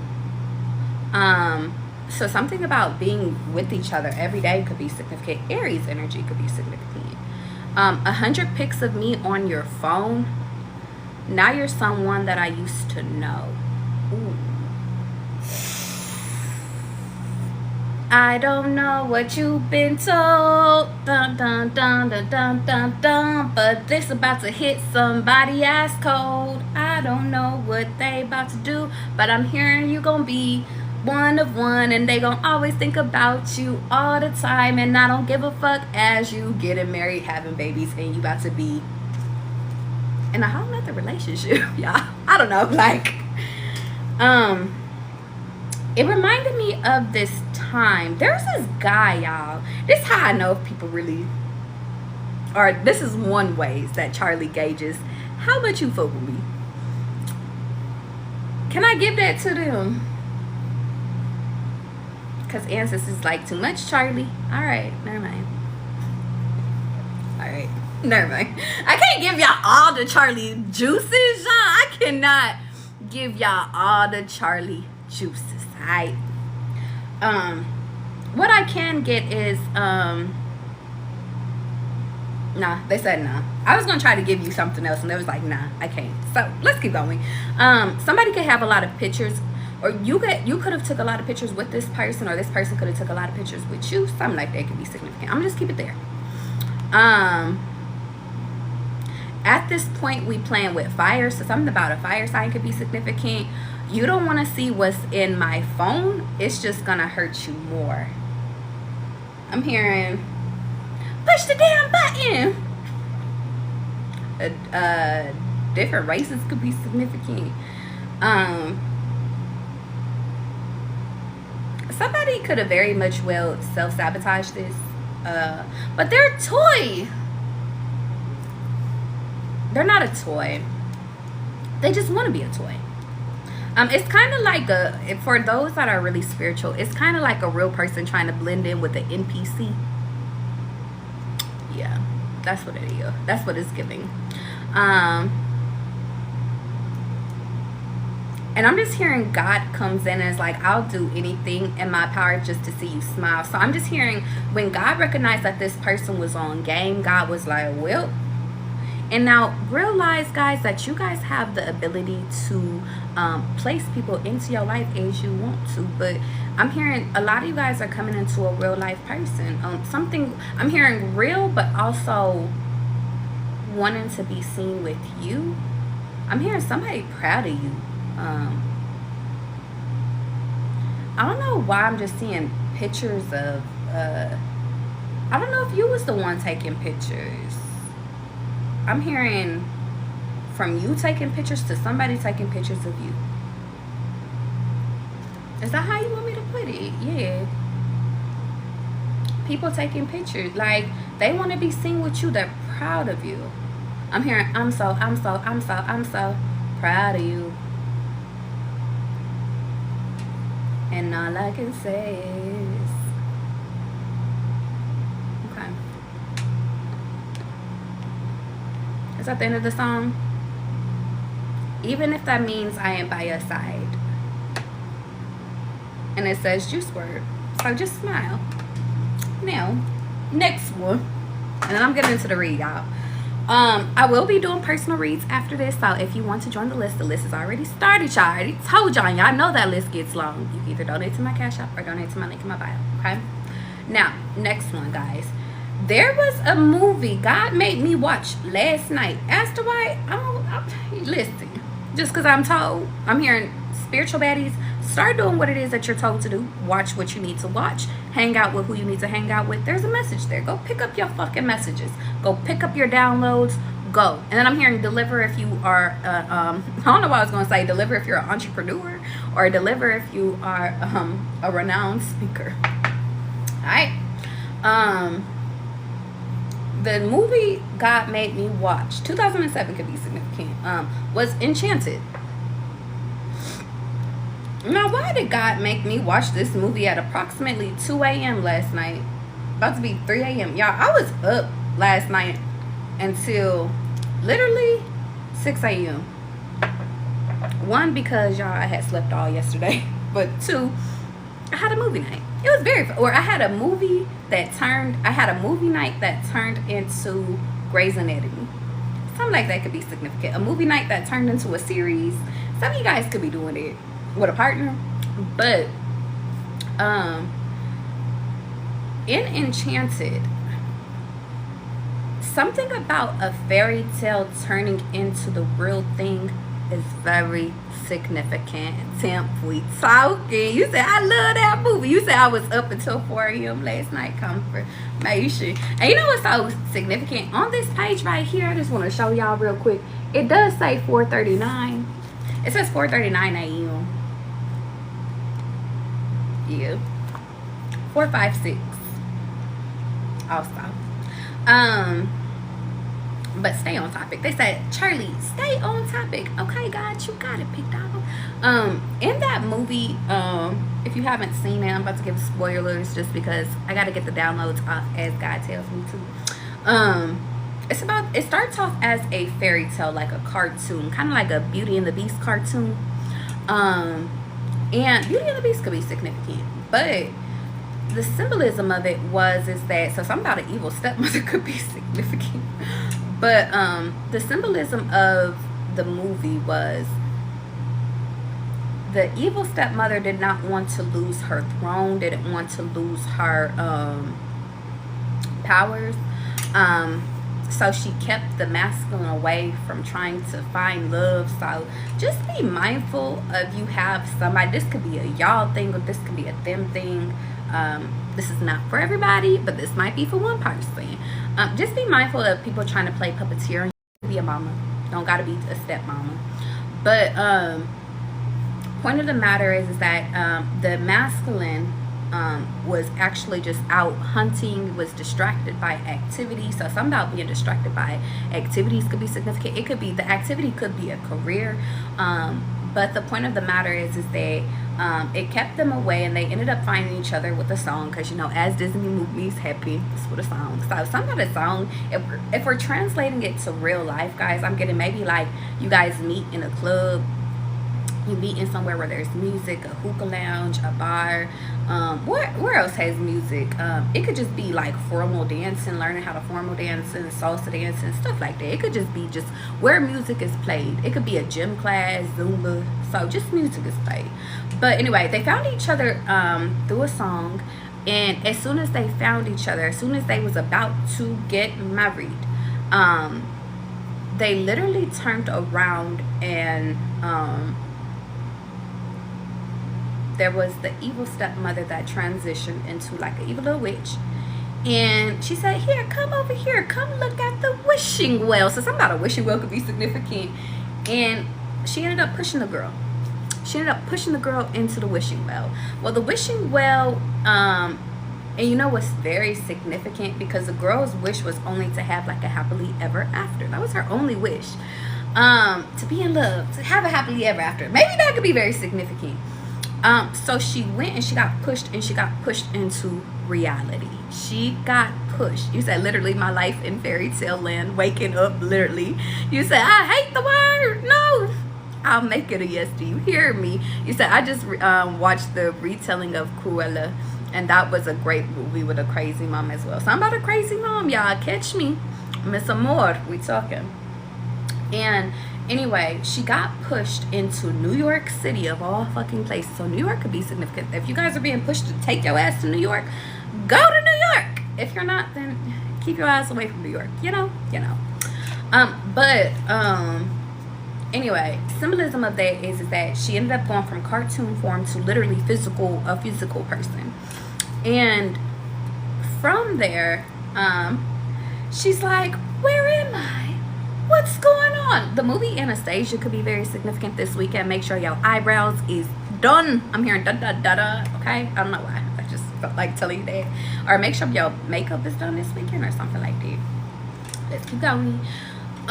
So something about being with each other every day could be significant. Aries energy could be significant. 100 pics of me on your phone. Now you're someone that I used to know. Ooh. I don't know what you've been told, dun dun dun dun dun dun dun, but this about to hit somebody ass cold. I don't know what they about to do, but I'm hearing you gonna be one of one, and they gonna always think about you all the time, and I don't give a fuck as you getting married, having babies, and you about to be in a whole nother relationship, y'all. I don't know, like, it reminded me of this time. There's this guy, y'all. This is how I know if people really, or this is one ways that Charlie gauges how much you fuck with me. Can I give that to them? Because Ancestors is like, too much, Charlie. All right, never mind. All right, never mind. I can't give y'all all the Charlie juices, y'all. I cannot give y'all all the Charlie juices. All right. What I can get is nah, they said nah. I was gonna try to give you something else, and they was like, nah, I can't. So let's keep going. Somebody could have a lot of pictures, or you could have took a lot of pictures with this person, or this person could have took a lot of pictures with you. Something like that could be significant. I'm just keep it there. At this point, we playing with fire, so something about a fire sign could be significant. You don't want to see what's in my phone. It's just gonna hurt you more. I'm hearing, push the damn button. Different races could be significant. Somebody could have very much well self-sabotaged this. But they're a toy. They're not a toy. They just want to be a toy. It's kind of like for those that are really spiritual, it's kind of like a real person trying to blend in with the NPC. Yeah, that's what it is. That's what it's giving. And I'm just hearing God comes in and is like, I'll do anything in my power just to see you smile. So I'm just hearing when God recognized that this person was on game, God was like, well. And now realize, guys, that you guys have the ability to place people into your life as you want to. But I'm hearing a lot of you guys are coming into a real life person. Something I'm hearing real, but also wanting to be seen with you. I'm hearing somebody proud of you. I don't know why I'm just seeing pictures of, I don't know if you was the one taking pictures. I'm hearing from you taking pictures to somebody taking pictures of you. Is that how you want me to put it? Yeah. People taking pictures. Like, they want to be seen with you. They're proud of you. I'm hearing, I'm so proud of you. And all I can say is, okay. Is that the end of the song? Even if that means I am by your side. And it says juice word. So just smile. Now, next one. And then I'm getting into the read, y'all. I will be doing personal reads after this. So if you want to join the list is already started, y'all. I already told y'all. Y'all know that list gets long. You can either donate to my Cash App or donate to my link in my bio. Okay? Now, next one, guys. There was a movie God made me watch last night. As to why, listen. Just because I'm told, I'm hearing spiritual baddies, start doing what it is that you're told to do. Watch what you need to watch. Hang out with who you need to hang out with. There's a message there. Go pick up your fucking messages. Go pick up your downloads. Go. And then I'm hearing deliver if you are, I don't know what I was going to say. Deliver if you're an entrepreneur. Or deliver if you are a renowned speaker. Alright. The movie God made me watch, 2007 could be significant, was Enchanted. Now, why did God make me watch this movie at approximately 2 a.m. last night? About to be 3 a.m. Y'all, I was up last night until literally 6 a.m. One, because y'all, I had slept all yesterday. But two, I had a movie night. It was very, or I had a movie that turned, I had a movie night that turned into Grey's Anatomy. Something like that could be significant. A movie night that turned into a series. Some of you guys could be doing it with a partner. But in Enchanted, something about a fairy tale turning into the real thing is very significant. Temp, we talking. You said I love that movie. You said I was up until 4 a.m. last night confirmation. And you know what's so significant? On this page right here, I just want to show y'all real quick. It does say 4:39. It says 4:39 a.m. Yeah. 456. Also. But stay on topic. They said, Charlie, stay on topic. Okay, God, you got it, big dog. In that movie, if you haven't seen it, I'm about to give spoilers just because I got to get the downloads off as God tells me to. It starts off as a fairy tale, like a cartoon, kind of like a Beauty and the Beast cartoon. And Beauty and the Beast could be significant, but the symbolism of it is that, so something about an evil stepmother could be significant. But the symbolism of the movie was the evil stepmother did not want to lose her throne, didn't want to lose her powers. So she kept the masculine away from trying to find love. So just be mindful of, you have somebody, this could be a y'all thing or this could be a them thing. This is not for everybody, but this might be for one person. Just be mindful of people trying to play puppeteer. You can be a mama, don't gotta be a stepmama. But point of the matter is that the masculine was actually just out hunting, was distracted by activity. So something about being distracted by activities could be significant. It could be, the activity could be a career. But the point of the matter is that it kept them away, and they ended up finding each other with a song, because, you know, as Disney movies happy, it's with a song. So some of the song, if we're translating it to real life, guys, I'm getting maybe like you guys meet in a club, you meet in somewhere where there's music, a hookah lounge, a bar. Where else has music? It could just be like formal dancing, learning how to formal dance and salsa dancing, stuff like that. It could just be just where music is played. It could be a gym class, Zumba. So just music is played. But anyway, they found each other through a song, and as soon as they found each other, as soon as they was about to get married, they literally turned around and there was the evil stepmother that transitioned into like an evil little witch, and she said, here, come over here, come look at the wishing well. So something about a wishing well could be significant. And she ended up pushing the girl. She ended up pushing the girl into the wishing well. Well, the wishing well, and you know what's very significant, because the girl's wish was only to have like a happily ever after. That was her only wish, to be in love, to have a happily ever after. Maybe that could be very significant. So she went and she got pushed, and she got pushed into reality. She got pushed. You said literally my life in fairy tale land, waking up literally. You said, I hate the word. No, I'll make it a yes. Do you hear me? You said, I just watched the retelling of Cruella, and that was a great movie with a crazy mom as well. So I'm about a crazy mom, y'all. Catch me. Miss Amor, we talking. And anyway, she got pushed into New York City, of all fucking places. So New York could be significant. If you guys are being pushed to take your ass to New York, go to New York. If you're not, then keep your ass away from New York. You know. Anyway, symbolism of that is that she ended up going from cartoon form to literally a physical person. And from there, she's like, where am I? What's going on? The movie Anastasia could be very significant this weekend. Make sure your eyebrows is done. I'm hearing da da da da. Okay, I don't know why. I just felt like telling you that. Or make sure your makeup is done this weekend or something like that. Let's keep going.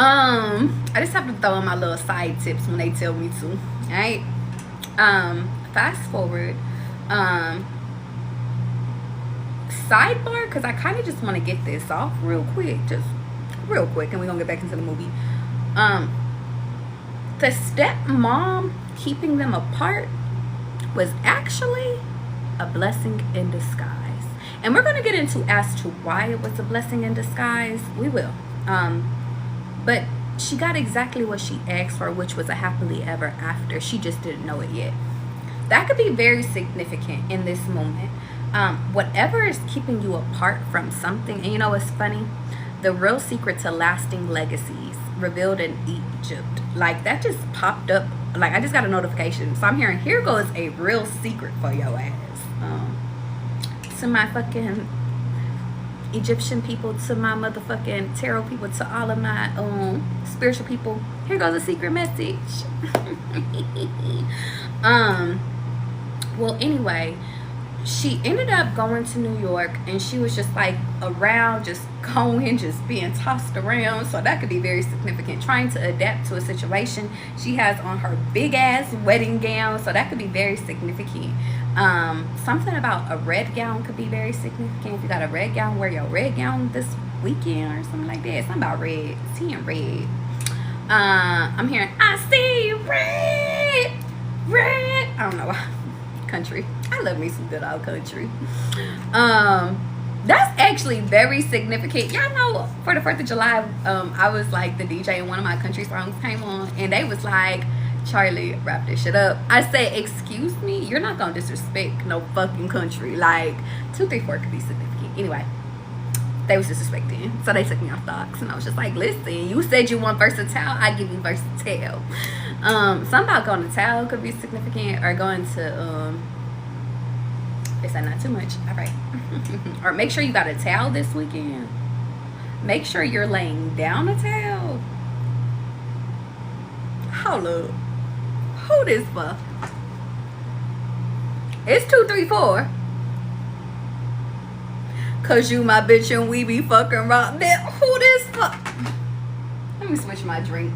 I just have to throw in my little side tips when they tell me to. Alright. Fast forward. Sidebar, because I kind of just want to get this off real quick. Just real quick, and we're gonna get back into the movie. The stepmom keeping them apart was actually a blessing in disguise. And we're going to get into as to why it was a blessing in disguise. We will. But she got exactly what she asked for, which was a happily ever after. She just didn't know it yet. That could be very significant in this moment. Whatever is keeping you apart from something, and you know what's funny? The real secret to lasting legacies revealed in Egypt. Like, that just popped up. Like, I just got a notification. So I'm hearing, here goes a real secret for your ass. To my fucking Egyptian people, to my motherfucking tarot people, to all of my spiritual people, here goes a secret message. Well, anyway, she ended up going to New York, and she was just like around, just going, just being tossed around. So that could be very significant, trying to adapt to a situation. She has on her big ass wedding gown, so that could be very significant. Something about a red gown could be very significant. If you got a red gown, wear your red gown this weekend or something like that. Something about red, seeing red. I'm hearing, I see red, red. I don't know why. Country. I love me some good old country. That's actually very significant. Y'all know, for the 4th of July, I was like the DJ, and one of my country songs came on, and they was like, Charlie, wrap this shit up. I said, excuse me, you're not gonna disrespect no fucking country. Like, 2, 3, 4 could be significant. Anyway, they was disrespecting, so they took me off docs, and I was just like, listen, you said you want versatile, I give you versatile. Something about going to town could be significant, or going to is that not too much? All right. Or make sure you got a towel this weekend. Make sure you're laying down a towel. Hold up, who this for? It's 2, 3, 4. Cause you my bitch and we be fucking rock. Who this for? Let me switch my drinks.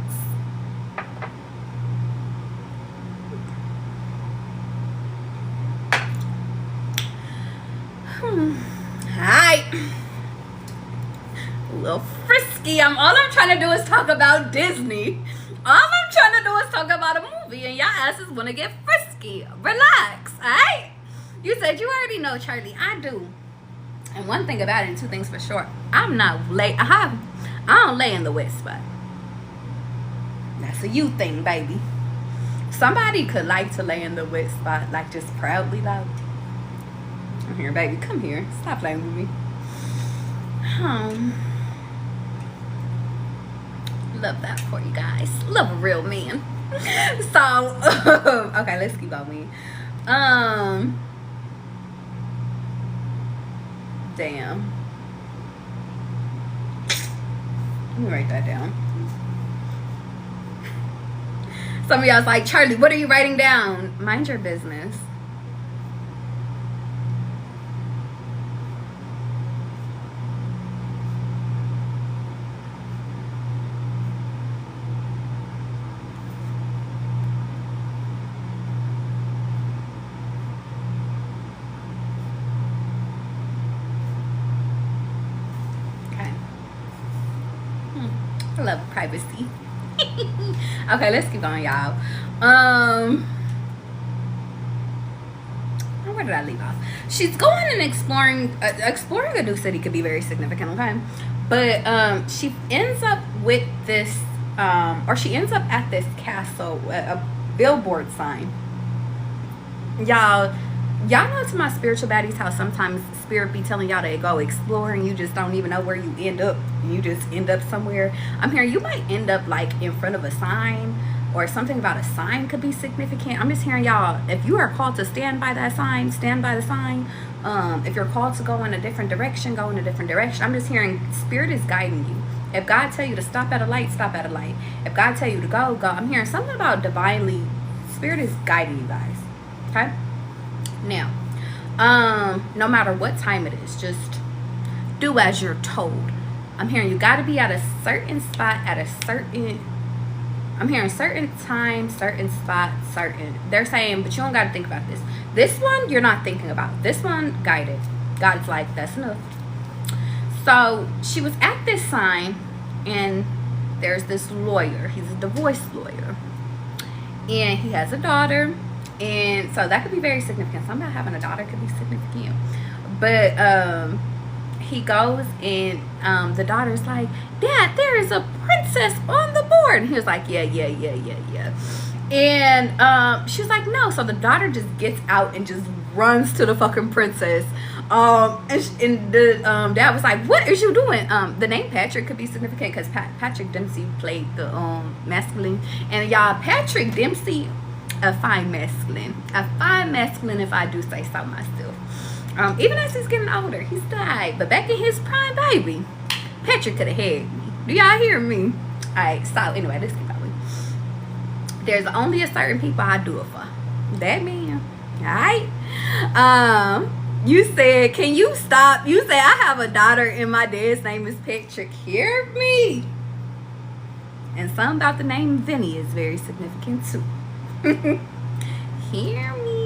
Alright. A little frisky. All I'm trying to do is talk about Disney. All I'm trying to do is talk about a movie, and y'all asses want to get frisky. Relax, alright? You said you already know, Charlie. I do. And one thing about it, and 2 things for sure, I'm not lay. I don't lay in the wet spot. That's a you thing, baby. Somebody could like to lay in the wet spot, like just proudly, like, I'm here, baby. Come here. Stop playing with me. Love that for you guys. Love a real man. So, okay, let's keep going. Damn. Let me write that down. Some of y'all's like, Charlie, what are you writing down? Mind your business. I love privacy. Okay, let's keep going, y'all. Where did I leave off? She's going and exploring a new city could be very significant, okay? But she ends up with this or she ends up at this castle, a billboard sign. Y'all know, to my spiritual baddies, how sometimes spirit be telling y'all to go explore and you just don't even know where you end up. You just end up somewhere. I'm hearing you might end up like in front of a sign, or something about a sign could be significant. I'm just hearing y'all, if you are called to stand by that sign, stand by the sign. If you're called to go in a different direction, go in a different direction. I'm just hearing spirit is guiding you. If God tell you to stop at a light, stop at a light. If God tell you to go, go. I'm hearing something about divinely, spirit is guiding you guys. Okay? Now, no matter what time it is, just do as you're told. I'm hearing you got to be at a certain spot at a certain, I'm hearing certain time, certain spot, certain. They're saying, but you don't got to think about this. This one, you're not thinking about. This one, guided. God's like, that's enough. So she was at this sign, and there's this lawyer. He's a divorce lawyer. And he has a daughter. And so that could be very significant. Something about having a daughter could be significant. But he goes and the daughter's like, Dad, there is a princess on the board. And he was like, yeah. And she was like, no. So the daughter just gets out and just runs to the fucking princess. And the dad was like, what is you doing? The name Patrick could be significant because Patrick Dempsey played the masculine. And y'all, Patrick Dempsey, a fine masculine if I do say so myself. Even as he's getting older, he's died. But back in his prime, baby, Patrick could have had me. Do y'all hear me? Alright, so anyway, let's keep going. There's only a certain people I do it for. That man. Alright. You said, can you stop? You say I have a daughter and my dad's name is Patrick. Hear me. And something about the name Vinny is very significant too. Hear me.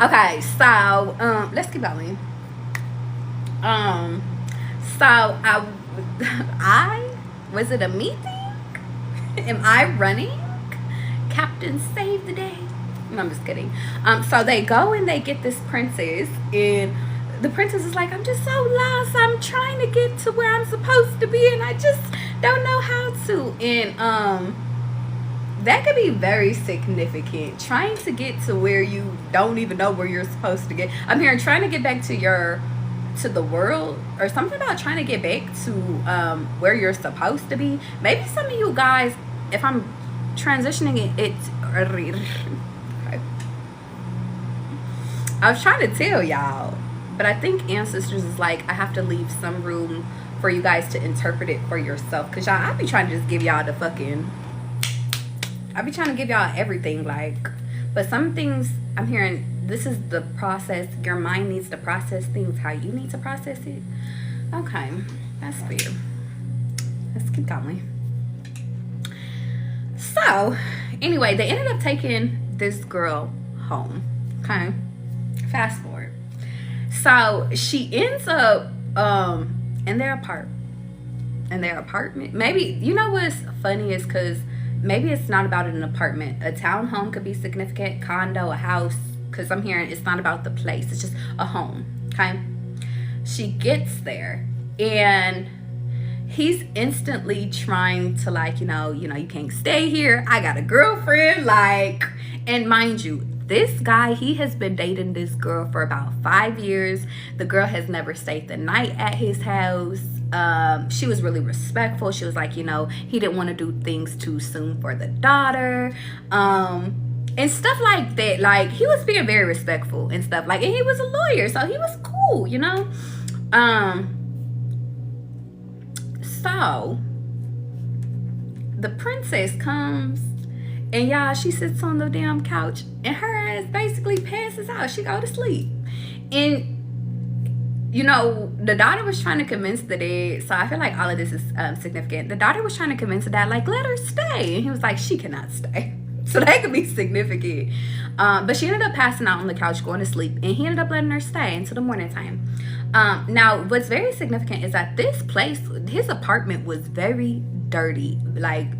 Okay, so let's keep going. So I was it a meeting? Am I running? Captain save the day. No, I'm just kidding. So they go and they get this princess, and the princess is like, I'm just so lost. I'm trying to get to where I'm supposed to be, and I just don't know how to. And that could be very significant. Trying to get to where you don't even know where you're supposed to get. I'm hearing trying to get back to the world, or something about trying to get back to where you're supposed to be. Maybe some of you guys, if I'm transitioning it's okay. I was trying to tell y'all, but I think ancestors is like, I have to leave some room for you guys to interpret it for yourself, because y'all, I be trying to just give y'all the fucking, I be trying to give y'all everything, like, but some things I'm hearing, this is the process. Your mind needs to process things how you need to process it. Okay, that's fair. Let's keep going. So anyway, they ended up taking this girl home. Okay, fast forward. So she ends up in their apartment. Maybe, you know what's funny is because maybe it's not about an apartment. A townhome could be significant, condo, a house, because I'm hearing it's not about the place, it's just a home. Okay, she gets there and he's instantly trying to, like, you know, you can't stay here, I got a girlfriend, like, and mind you, this guy, he has been dating this girl for about 5 years. The girl has never stayed the night at his house. She was really respectful. She was like, you know, he didn't want to do things too soon for the daughter, and stuff like that. Like, he was being very respectful and stuff, like, and he was a lawyer, so he was cool, you know. So the princess comes, and y'all, she sits on the damn couch, and her ass basically passes out. She go to sleep. And you know, the daughter was trying to convince the dad, so I feel like all of this is significant. The daughter was trying to convince the dad, like, let her stay, and he was like, she cannot stay. So that could be significant. But she ended up passing out on the couch, going to sleep, and he ended up letting her stay until the morning time. Now, what's very significant is that this place, his apartment, was very dirty, like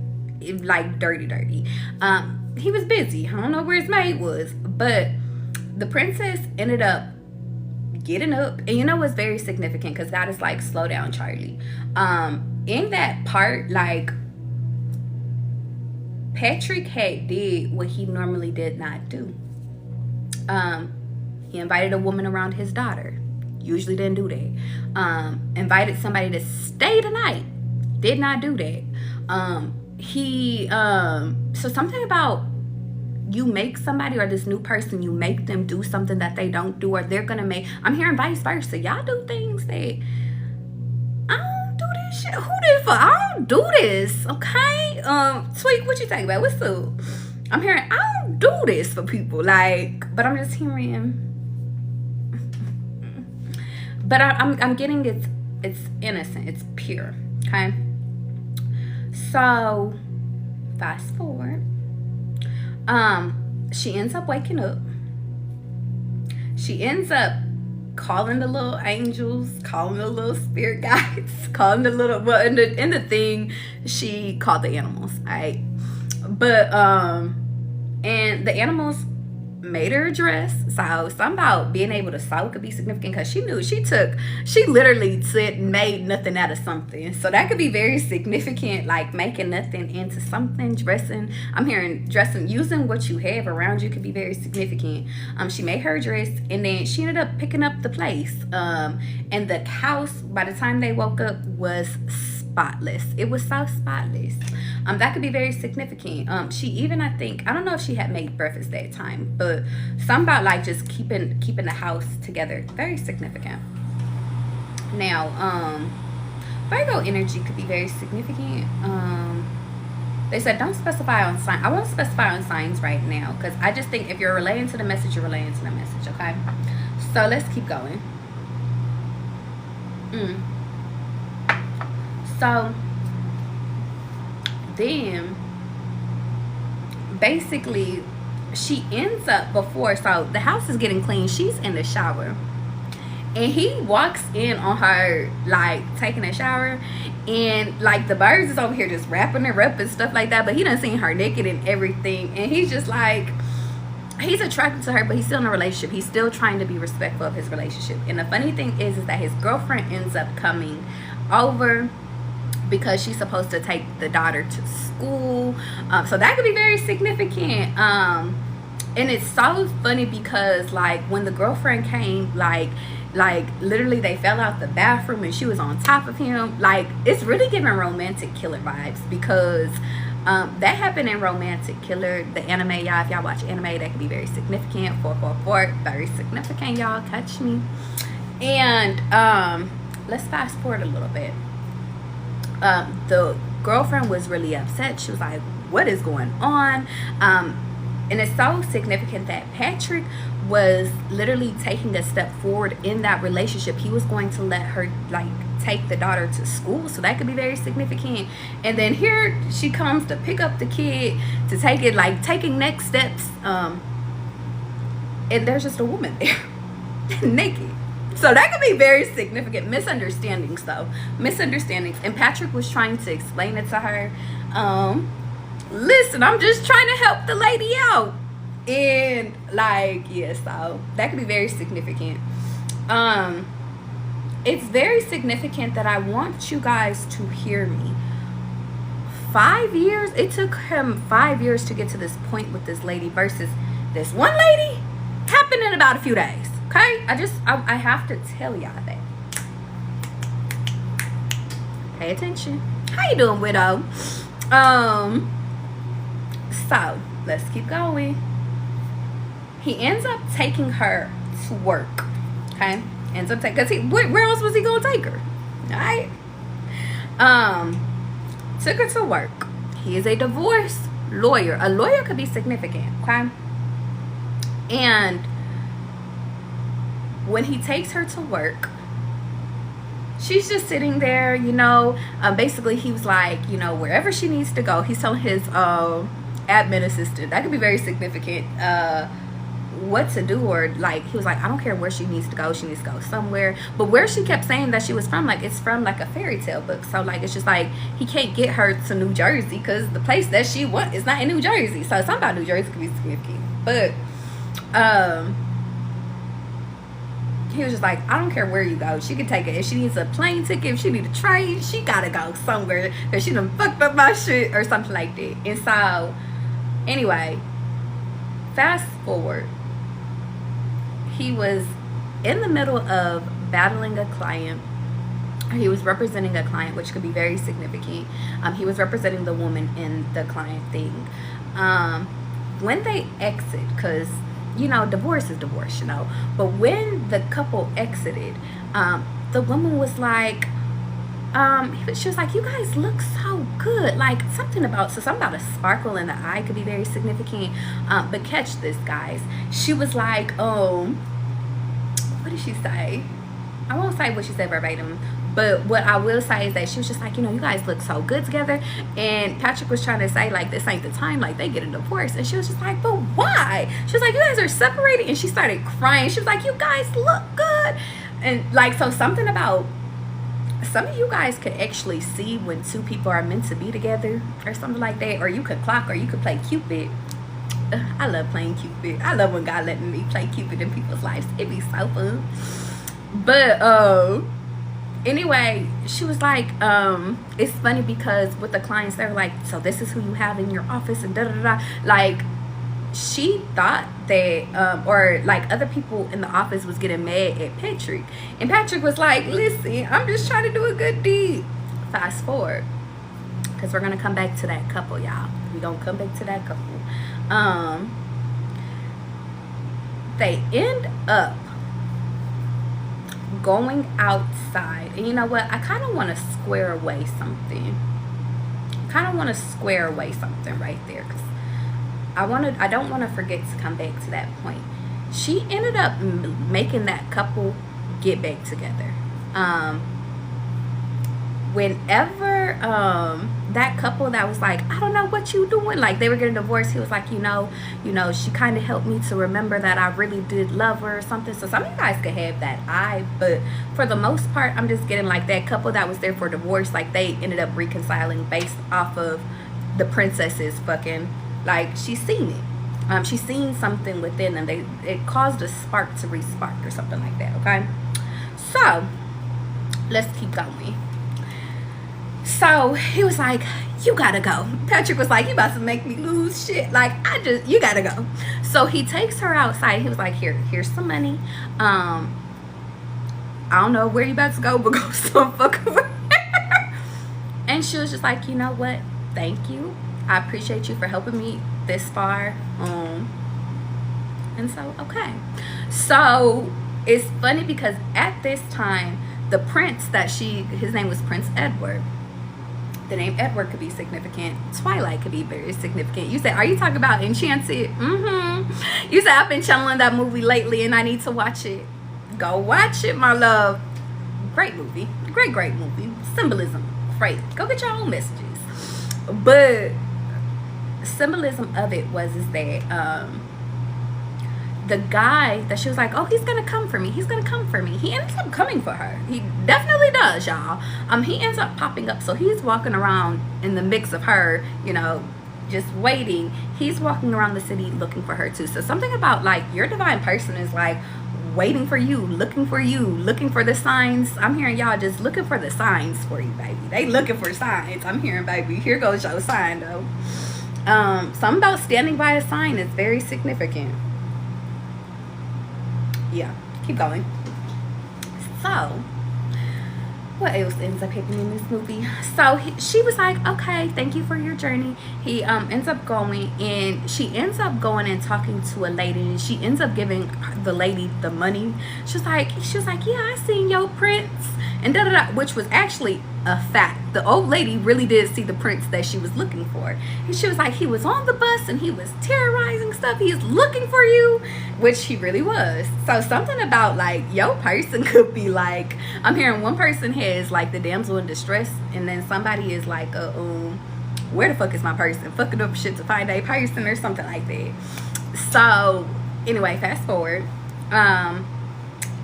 dirty. He was busy. I don't know where his maid was, but the princess ended up getting up, and you know what's very significant, because God is like, slow down, Charlie. In that part, like, Patrick had did what he normally did not do. He invited a woman around his daughter. Usually didn't do that. Invited somebody to stay the night. Did not do that. So something about, you make somebody, or this new person, you make them do something that they don't do, or they're gonna make, I'm hearing vice versa. Y'all do things that, I don't do this shit. Who did for? I don't do this, okay? Sweet, what you think about? What's up? I'm hearing, I don't do this for people, like, but I'm just hearing, but I'm getting it's innocent, it's pure, okay? So fast forward, she ends up waking up. She ends up calling the little angels, calling the little spirit guides, calling the little, well, in the thing, she called the animals, right? But And the animals made her a dress. So something about being able to sew could be significant, because she literally made nothing out of something. So that could be very significant, like making nothing into something. I'm hearing dressing, using what you have around you could be very significant. She made her dress, and then she ended up picking up the place. And the house, by the time they woke up, was spotless. It was so spotless. That could be very significant. She even, I don't know if she had made breakfast that time, but something about like just keeping the house together, very significant. Now, Virgo energy could be very significant. They said don't specify on sign. I won't specify on signs right now, because I just think if you're relating to the message, you're relating to the message. Okay, so let's keep going. So then basically she ends up, so the house is getting clean, she's in the shower, and he walks in on her like taking a shower, and like the birds is over here just wrapping her up and stuff like that, but he done seen her naked and everything, and he's just like, he's attracted to her, but he's still in a relationship. He's still trying to be respectful of his relationship. And the funny thing is that his girlfriend ends up coming over because she's supposed to take the daughter to school. So that could be very significant. And it's so funny because like when the girlfriend came, like literally they fell out the bathroom and she was on top of him. Like, it's really giving romantic killer vibes, because that happened in Romantic Killer, the anime, y'all. If y'all watch anime, that could be very significant. 444, very significant, y'all. Catch me. And let's fast forward a little bit. The girlfriend was really upset. She was like, what is going on? And it's so significant that Patrick was literally taking a step forward in that relationship. He was going to let her like take the daughter to school, so that could be very significant. And then here she comes to pick up the kid, to take it, like taking next steps, and there's just a woman there naked. So that could be very significant. Misunderstandings, though. Misunderstandings. And Patrick was trying to explain it to her. Listen, I'm just trying to help the lady out. And like, yeah, so that could be very significant. It's very significant that I want you guys to hear me. 5 years, it took him 5 years to get to this point with this lady, versus this one lady happened in about a few days. Okay, I have to tell y'all that. Pay attention. How you doing, widow? So let's keep going. He ends up taking her to work. Okay, ends up taking, because where else was he gonna take her? All right. Took her to work. He is a divorce lawyer. A lawyer could be significant. Okay, and when he takes her to work, she's just sitting there, you know. Basically he was like, you know, wherever she needs to go, he's telling his admin assistant, that could be very significant, what to do. Or like, he was like, I don't care where she needs to go, she needs to go somewhere. But where she kept saying that she was from, like, it's from like a fairy tale book. So like, it's just like he can't get her to New Jersey because the place that she wants is not in New Jersey. So something about New Jersey could be significant. But he was just like, I don't care where you go, she can take it. If she needs a plane ticket, if she needs a train, she gotta go somewhere because she done fucked up my shit or something like that. And so anyway, fast forward, he was in the middle of battling a client. He was representing a client, which could be very significant. He was representing the woman in the client thing. When they exit, because you know, divorce is divorce, you know. But when the couple exited, the woman was like, she was like, you guys look so good. Like something about a sparkle in the eye could be very significant. But catch this, guys. She was like, what did she say? I won't say what she said verbatim, but what I will say is that she was just like, you know, you guys look so good together. And Patrick was trying to say, like, this ain't the time, like, they get a divorce. And she was just like, but why? She was like, you guys are separated. And she started crying. She was like, you guys look good. And, like, so something about, some of you guys could actually see when two people are meant to be together or something like that. Or you could clock, or you could play Cupid. I love playing Cupid. I love when God letting me play Cupid in people's lives. It be so fun. But anyway, she was like, it's funny because with the clients, they're like, so this is who you have in your office and da da da. Like, she thought that or like other people in the office was getting mad at Patrick, and Patrick was like, listen, I'm just trying to do a good deed. Fast forward, because we're gonna come back to that couple, y'all. We gonna come back to that couple. They end up going outside, and you know what, I kind of want to square away something right there, because I don't want to forget to come back to that point. She ended up making that couple get back together. Whenever that couple that was like, I don't know what you doing, like they were getting divorced, he was like, you know, she kind of helped me to remember that I really did love her or something. So some of you guys could have that eye, but for the most part, I'm just getting like that couple that was there for divorce, like they ended up reconciling based off of the princesses fucking, like she's seen it. She's seen something within them. It caused a spark to re-spark or something like that. Okay, so let's keep going. So he was like, you gotta go. Patrick was like, you about to make me lose shit. Like, you gotta go. So he takes her outside. He was like, here's some money. I don't know where you about to go, but go some fucking way. And she was just like, you know what? Thank you. I appreciate you for helping me this far. And so, okay. So it's funny because at this time, the prince his name was Prince Edward. The name Edward could be significant. Twilight could be very significant. You said, are you talking about Enchanted? You said, I've been channeling that movie lately and I need to watch it. Go watch it, my love. Great movie. Great movie. Symbolism. Great. Go get your own messages. But symbolism of it was that the guy that she was like, oh, he's gonna come for me, he ends up coming for her. He definitely does, y'all. He ends up popping up. So he's walking around in the mix of her, you know, just waiting. He's walking around the city looking for her too. So something about like your divine person is like waiting for you, looking for the signs. I'm hearing y'all just looking for the signs for you, baby. They looking for signs. I'm hearing, baby, here goes your sign though. Something about standing by a sign is very significant. Yeah, keep going. So what else ends up happening in this movie? So she was like, okay, thank you for your journey. He ends up going, and she ends up going and talking to a lady, and she ends up giving the lady the money. She was like, yeah, I seen your prince and da da da, which was actually a fact. The old lady really did see the prince that she was looking for, and she was like, he was on the bus and he was terrorizing stuff, he is looking for you, which he really was. So something about like your person could be like, I'm hearing one person has like the damsel in distress, and then somebody is like where the fuck is my person, fucking up shit to find a person or something like that. So anyway, fast forward,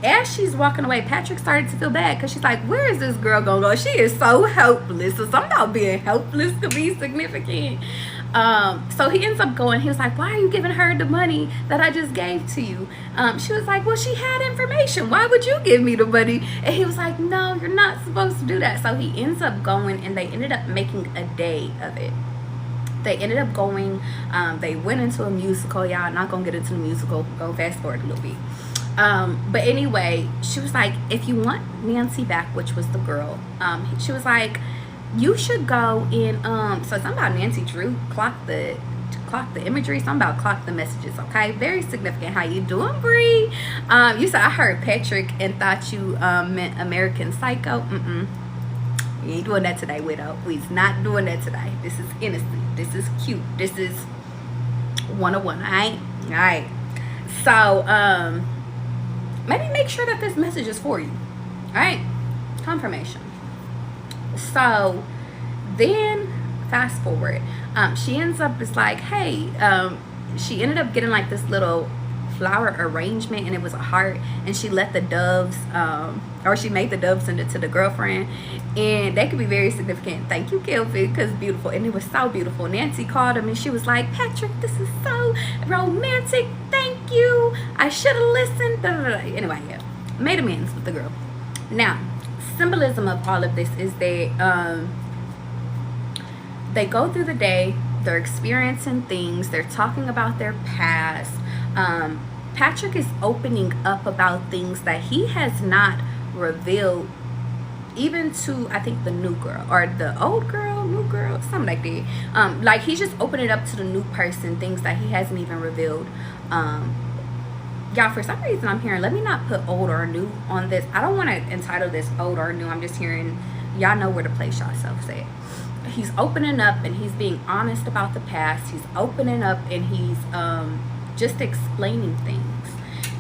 as she's walking away, Patrick started to feel bad because she's like, where is this girl gonna go? She is so helpless. So something about being helpless could be significant. So he ends up going, he was like, why are you giving her the money that I just gave to you? She was like, well, she had information, why would you give me the money? And he was like, no, you're not supposed to do that. So he ends up going, and they ended up making a day of it. They ended up going, they went into a musical. Y'all, not gonna get into the musical, go fast forward a little bit. But anyway, she was like, if you want Nancy back, which was the girl, she was like, you should go in, so something about Nancy Drew clock the imagery, something about clock the messages. Okay, very significant. How you doing, Bree? You said, I heard Patrick and thought you meant American Psycho. We ain't doing that today, widow. We's not doing that today. This is innocent, this is cute, this is 101. All right. So maybe make sure that this message is for you. All right, confirmation. So then fast forward, she ends up, it's like, hey, she ended up getting like this little flower arrangement, and it was a heart, and she let the doves or she made the doves send it to the girlfriend, and they could be very significant. Thank you, Kelvin, because beautiful. And it was so beautiful. Nancy called him and she was like, Patrick, this is so romantic, thank you, I should have listened. Anyway, yeah, made amends with the girl. Now, symbolism of all of this is that they go through the day, they're experiencing things, they're talking about their past. Patrick is opening up about things that he has not revealed even to, I think, the new girl or the old girl, new girl, something like that. Like, he's just opening up to the new person things that he hasn't even revealed. Y'all, for some reason I'm hearing, let me not put old or new on this. I don't want to entitle this old or new. I'm just hearing, y'all know where to place yourself at. He's opening up and he's being honest about the past. He's opening up and he's just explaining things.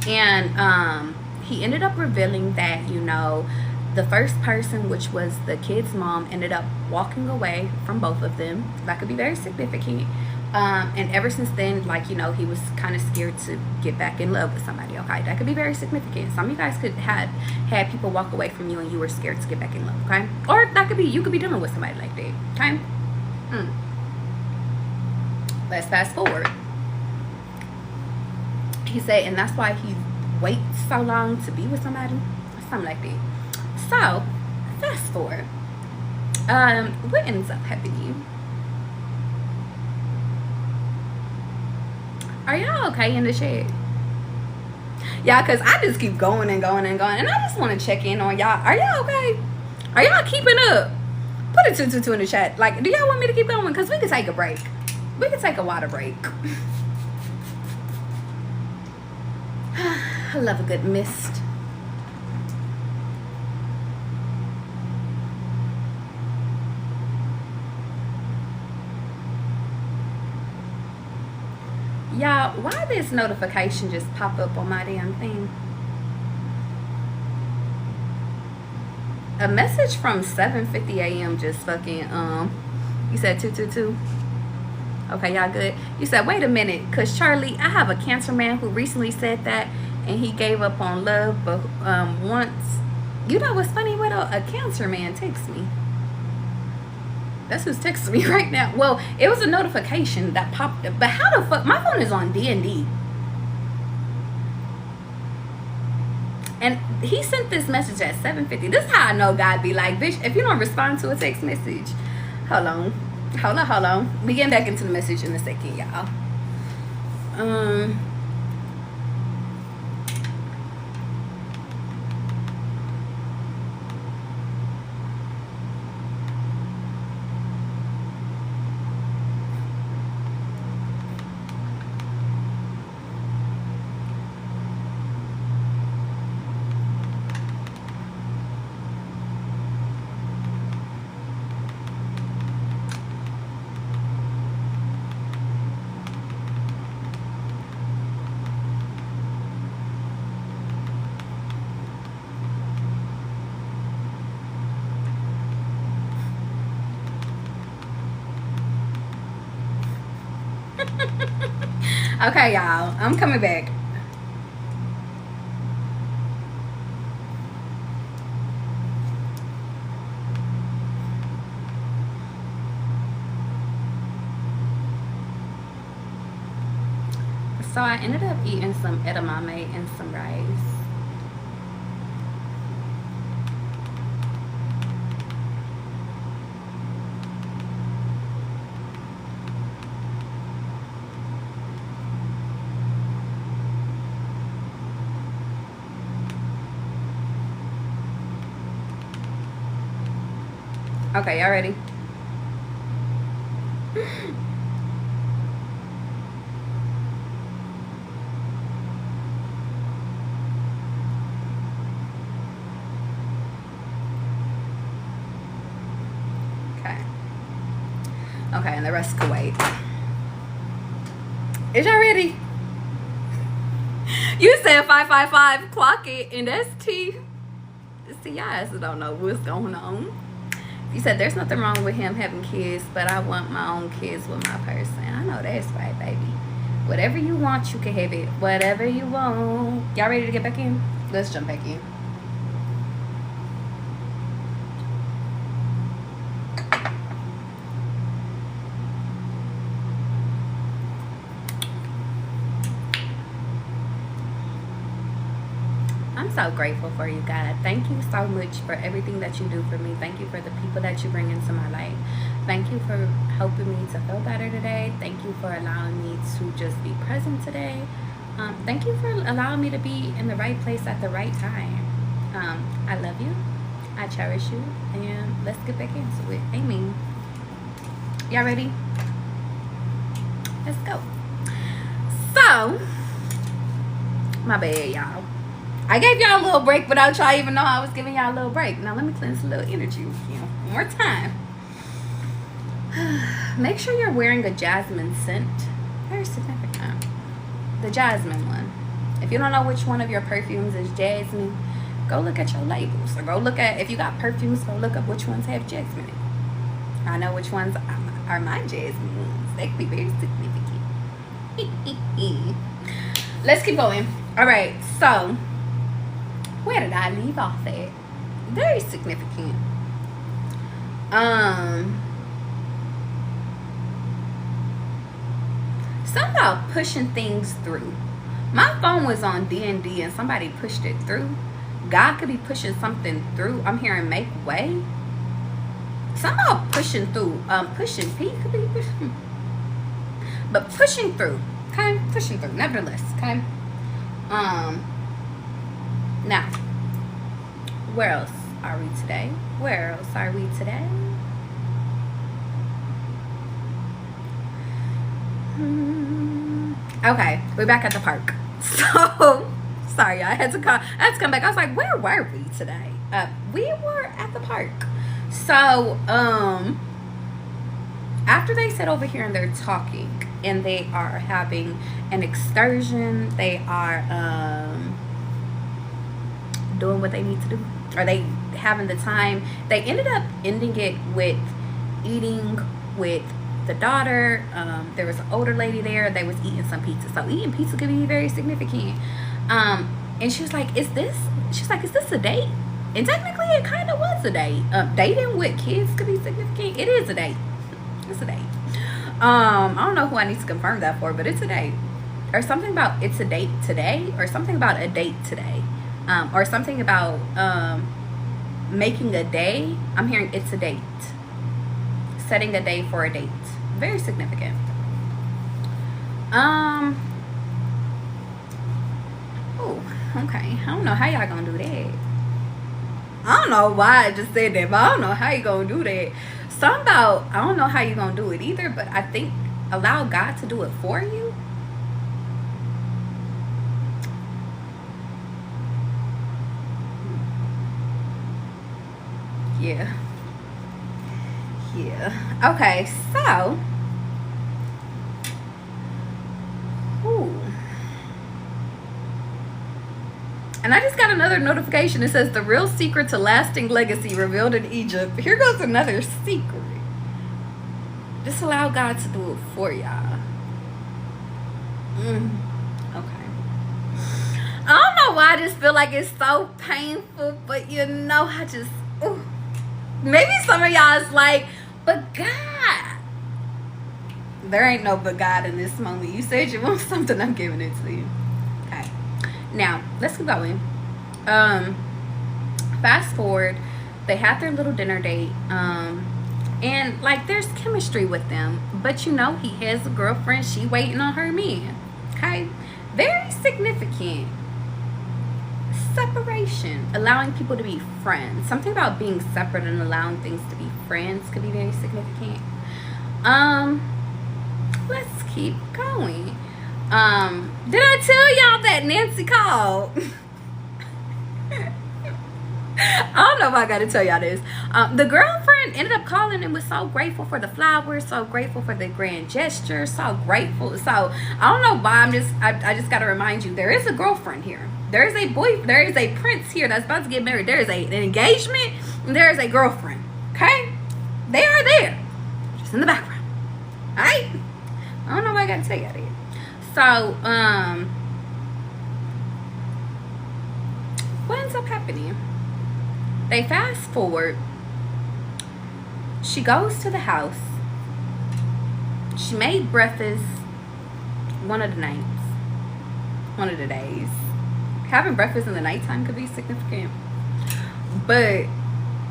And he ended up revealing that, you know, the first person, which was the kid's mom, ended up walking away from both of them. That could be very significant. And ever since then, like, you know, he was kind of scared to get back in love with somebody. Okay, that could be very significant. Some of you guys could have had people walk away from you and you were scared to get back in love. Okay, or that could be, you could be dealing with somebody like that. Okay. Let's fast forward. He said, and that's why he waits so long to be with somebody, something like that. So fast forward. What ends up happening? Are y'all okay in the chat? Yeah, because I just keep going and going and going. And I just want to check in on y'all. Are y'all okay? Are y'all keeping up? Put a 222 in the chat. Like, do y'all want me to keep going? Because we can take a break. We can take a water break. I love a good mist. Y'all, why this notification just pop up on my damn thing? A message from 7:50 a.m. just fucking, you said 222? Okay, y'all good? You said, wait a minute, because Charlie, I have a cancer man who recently said that, and he gave up on love, but once, you know what's funny? What a cancer man texts me. That's who's texting me right now. Well, it was a notification that popped up. But how the fuck? My phone is on D&D. And he sent this message at 7:50. This is how I know God be like, bitch, if you don't respond to a text message. Hold on. We getting back into the message in a second, y'all. Okay, y'all, I'm coming back. So I ended up eating some edamame and some rice. Okay, y'all ready? Okay, and the rest can wait. Is y'all ready? You said 555, clock it, and that's T. See, y'all asses don't know what's going on. You said there's nothing wrong with him having kids, but I want my own kids with my person. I know that's right, baby. Whatever you want, you can have it. Whatever you want. Y'all ready to get back in? Let's jump back in. I'm so grateful for you, God. Thank you so much for everything that you do for me. Thank you for the people that you bring into my life. Thank you for helping me to feel better today. Thank you for allowing me to just be present today. Thank you for allowing me to be in the right place at the right time. I love you. I cherish you. And let's get back into it. Amen. Y'all ready? Let's go. So, my bad, y'all. I gave y'all a little break without y'all even know I was giving y'all a little break. Now let me cleanse a little energy with you. One more time. Make sure you're wearing a jasmine scent. Very significant. The jasmine one. If you don't know which one of your perfumes is jasmine, go look at your labels. Or go look at, if you got perfumes, go look up which ones have jasmine in it. I know which ones are my jasmine ones. They can be very significant. Let's keep going. Alright, so where did I leave off at? Very significant. Something about pushing things through. My phone was on D&D and somebody pushed it through. God could be pushing something through. I'm hearing make way. Something about pushing through. Pushing. P could be pushing. But pushing through. Okay? Pushing through. Nevertheless. Okay? Now, where else are we today? Where else are we today? Okay, we're back at the park. So, sorry, I had to come back. I was like, where were we today? We were at the park. So, after they sit over here and they're talking, and they are having an excursion, they are doing what they need to do. Are they having the time? They ended up ending it with eating with the daughter. There was an older lady there. They was eating some pizza. So eating pizza could be very significant. And she was like, is this a date? And technically it kind of was a date. Dating with kids could be significant. It is a date. It's a date. I don't know who I need to confirm that for, but it's a date. Or something about it's a date today, or something about a date today. Or something about making a day. I'm hearing it's a date. Setting a day for a date. Very significant. Oh, okay. I don't know how y'all gonna do that. I don't know why I just said that, but I don't know how you gonna do that. Something about, I don't know how you gonna do it either, but I think allow God to do it for you. Yeah. Okay, so and I just got another notification. It says the real secret to lasting legacy revealed in Egypt. Here goes another secret. Just allow God to do it for y'all. Okay. I don't know why I just feel like it's so painful, but you know, I just maybe some of y'all is like, but God. There ain't no but God in this moment. You said you want something, I'm giving it to you. Okay. Now, let's keep going. Fast forward. They had their little dinner date. And like there's chemistry with them. But you know, he has a girlfriend. She waiting on her man. Okay. Very significant. Separation, allowing people to be friends. Something about being separate and allowing things to be friends could be very significant. Let's keep going. Did I tell y'all that Nancy called? I don't know if I gotta tell y'all this. The girlfriend ended up calling and was so grateful for the flowers, so grateful for the grand gesture, so grateful. So I don't know why I just gotta remind you, there is a girlfriend here. There is a prince here that's about to get married. There is an engagement, and there is a girlfriend. Okay? They are there. Just in the background. Alright? I don't know why I gotta tell y'all that. So, what ends up happening? They fast forward. She goes to the house. She made breakfast one of the nights, one of the days. Having breakfast in the nighttime could be significant. But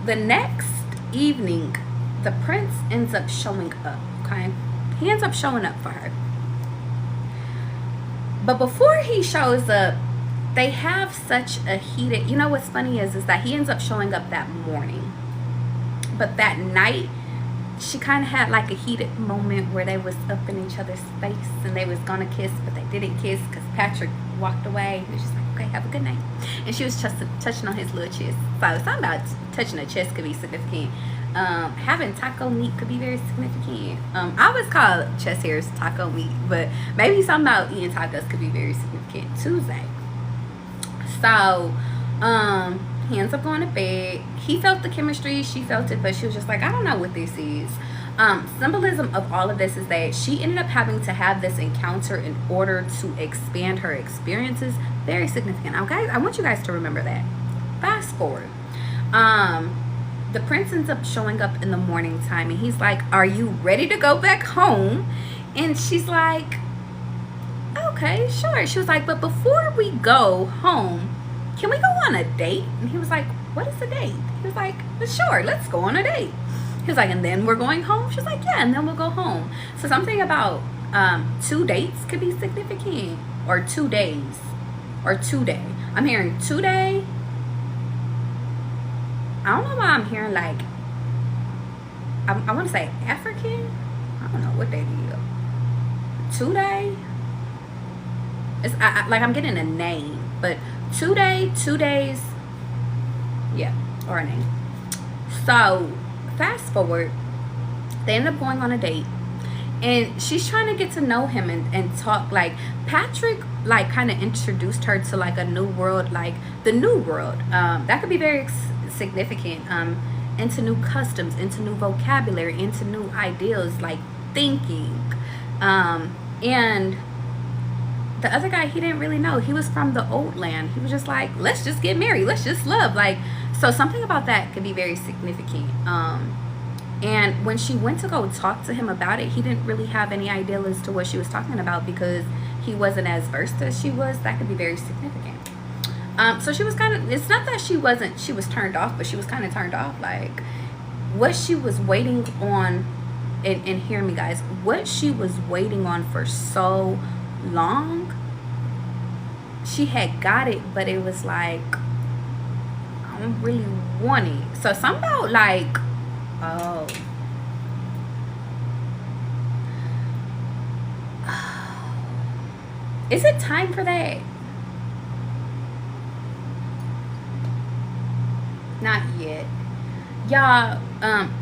the next evening, the prince ends up showing up, okay? He ends up showing up for her. But before he shows up, they have such a heated, you know what's funny is that he ends up showing up that morning. But that night, she kind of had like a heated moment where they was up in each other's face and they was gonna kiss, but they didn't kiss because Patrick walked away. He was just like, okay, have a good night. And she was just touching on his little chest. So something about touching a chest could be significant. Having taco meat could be very significant. I always call chest hairs taco meat, but maybe something about eating tacos could be very significant. Tuesday. So, he ends up going to bed. He felt the chemistry, she felt it, but she was just like, I don't know what this is. Symbolism of all of this is that she ended up having to have this encounter in order to expand her experiences. Very significant. Okay, I want you guys to remember that. Fast forward. The prince ends up showing up in the morning time, and he's like, are you ready to go back home? And she's like, okay, sure. She was like, but before we go home, can we go on a date? And he was like, what is a date? He was like, well, sure, let's go on a date. He was like, and then we're going home? She was like, yeah, and then we'll go home. So something about 2 dates could be significant, or 2 days, or 2 day. I'm hearing 2 day. I don't know why I'm hearing like, I want to say African. I don't know what they do. 2 day. It's like I'm getting a name, but 2 day, 2 days, yeah, or a name. So fast forward, they end up going on a date, and she's trying to get to know him and talk. Like Patrick like kind of introduced her to like a new world, like the new world. That could be very significant, into new customs, into new vocabulary, into new ideals, like thinking. And the other guy, he didn't really know. He was from the old land. He was just like, let's just get married, let's just love. Like, so something about that could be very significant. And when she went to go talk to him about it, he didn't really have any idea as to what she was talking about because he wasn't as versed as she was. That could be very significant. So she was kind of, it's not that she was turned off, but she was kind of turned off. Like what she was waiting on, and hear me guys, what she was waiting on for so long, she had got it, but it was like, I don't really want it. So something about like, oh, is it time for that? Not yet. Y'all,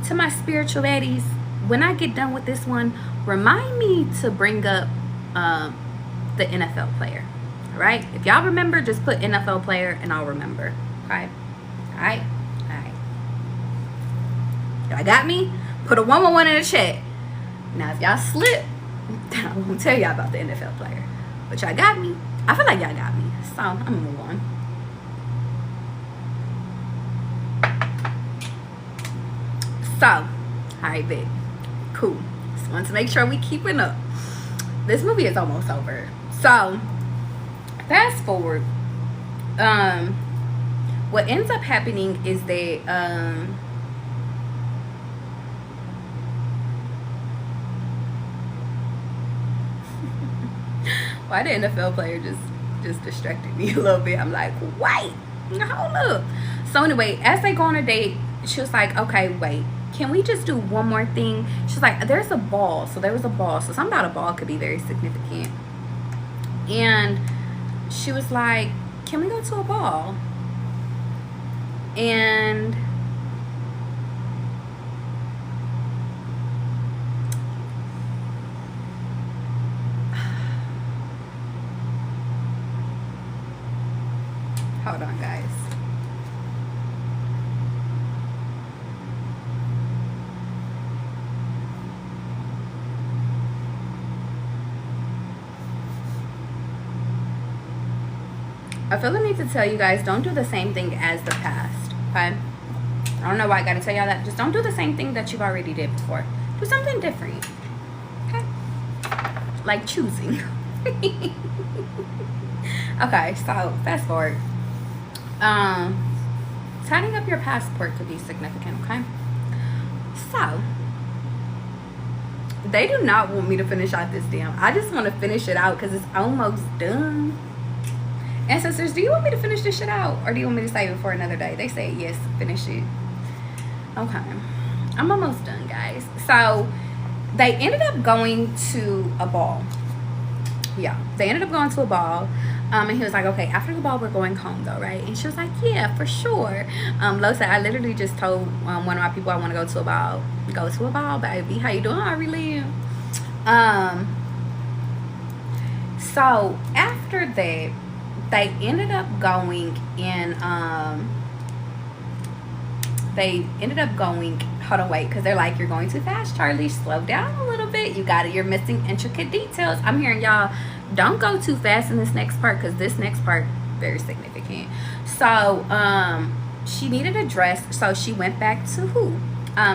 to my spiritual baddies, when I get done with this one, remind me to bring up the NFL player. All right? If y'all remember, just put NFL player and I'll remember. Okay? All right? All right. Y'all got me? Put a 111 in the chat. Now, if y'all slip, I won't tell y'all about the NFL player. But y'all got me. I feel like y'all got me. So, I'm going to move on. So, all right, babe. Cool. Just want to make sure we keeping up. This movie is almost over. So, fast forward. What ends up happening is that why the NFL player just distracted me a little bit. I'm like, wait, hold up. So anyway, as they go on a date, she was like, okay, wait, can we just do one more thing? She's like, there's a ball. So there was a ball. So something about a ball could be very significant. And she was like, can we go to a ball? And hold on, guys. I feel the need to tell you guys, don't do the same thing as the past, okay? I don't know why I gotta tell y'all that. Just don't do the same thing that you've already did before. Do something different, okay? Like choosing. Okay, so fast forward. Signing up your passport could be significant, okay? So, they do not want me to finish out this damn. I just want to finish it out because it's almost done. Ancestors, do you want me to finish this shit out? Or do you want me to save it for another day? They say yes, finish it. Okay. I'm almost done, guys. So, they ended up going to a ball. Yeah, they ended up going to a ball. And he was like, okay, after the ball, we're going home, though, right? And she was like, yeah, for sure. Lo said, I literally just told one of my people I want to go to a ball. Go to a ball, baby. How you doing? How really? So, after that, they ended up going in, hold on, wait, because they're like, you're going too fast, Charlie. Slow down a little bit. You're missing intricate details. I'm hearing y'all, don't go too fast in this next part, because this next part very significant. So she needed a dress, so she went back to who?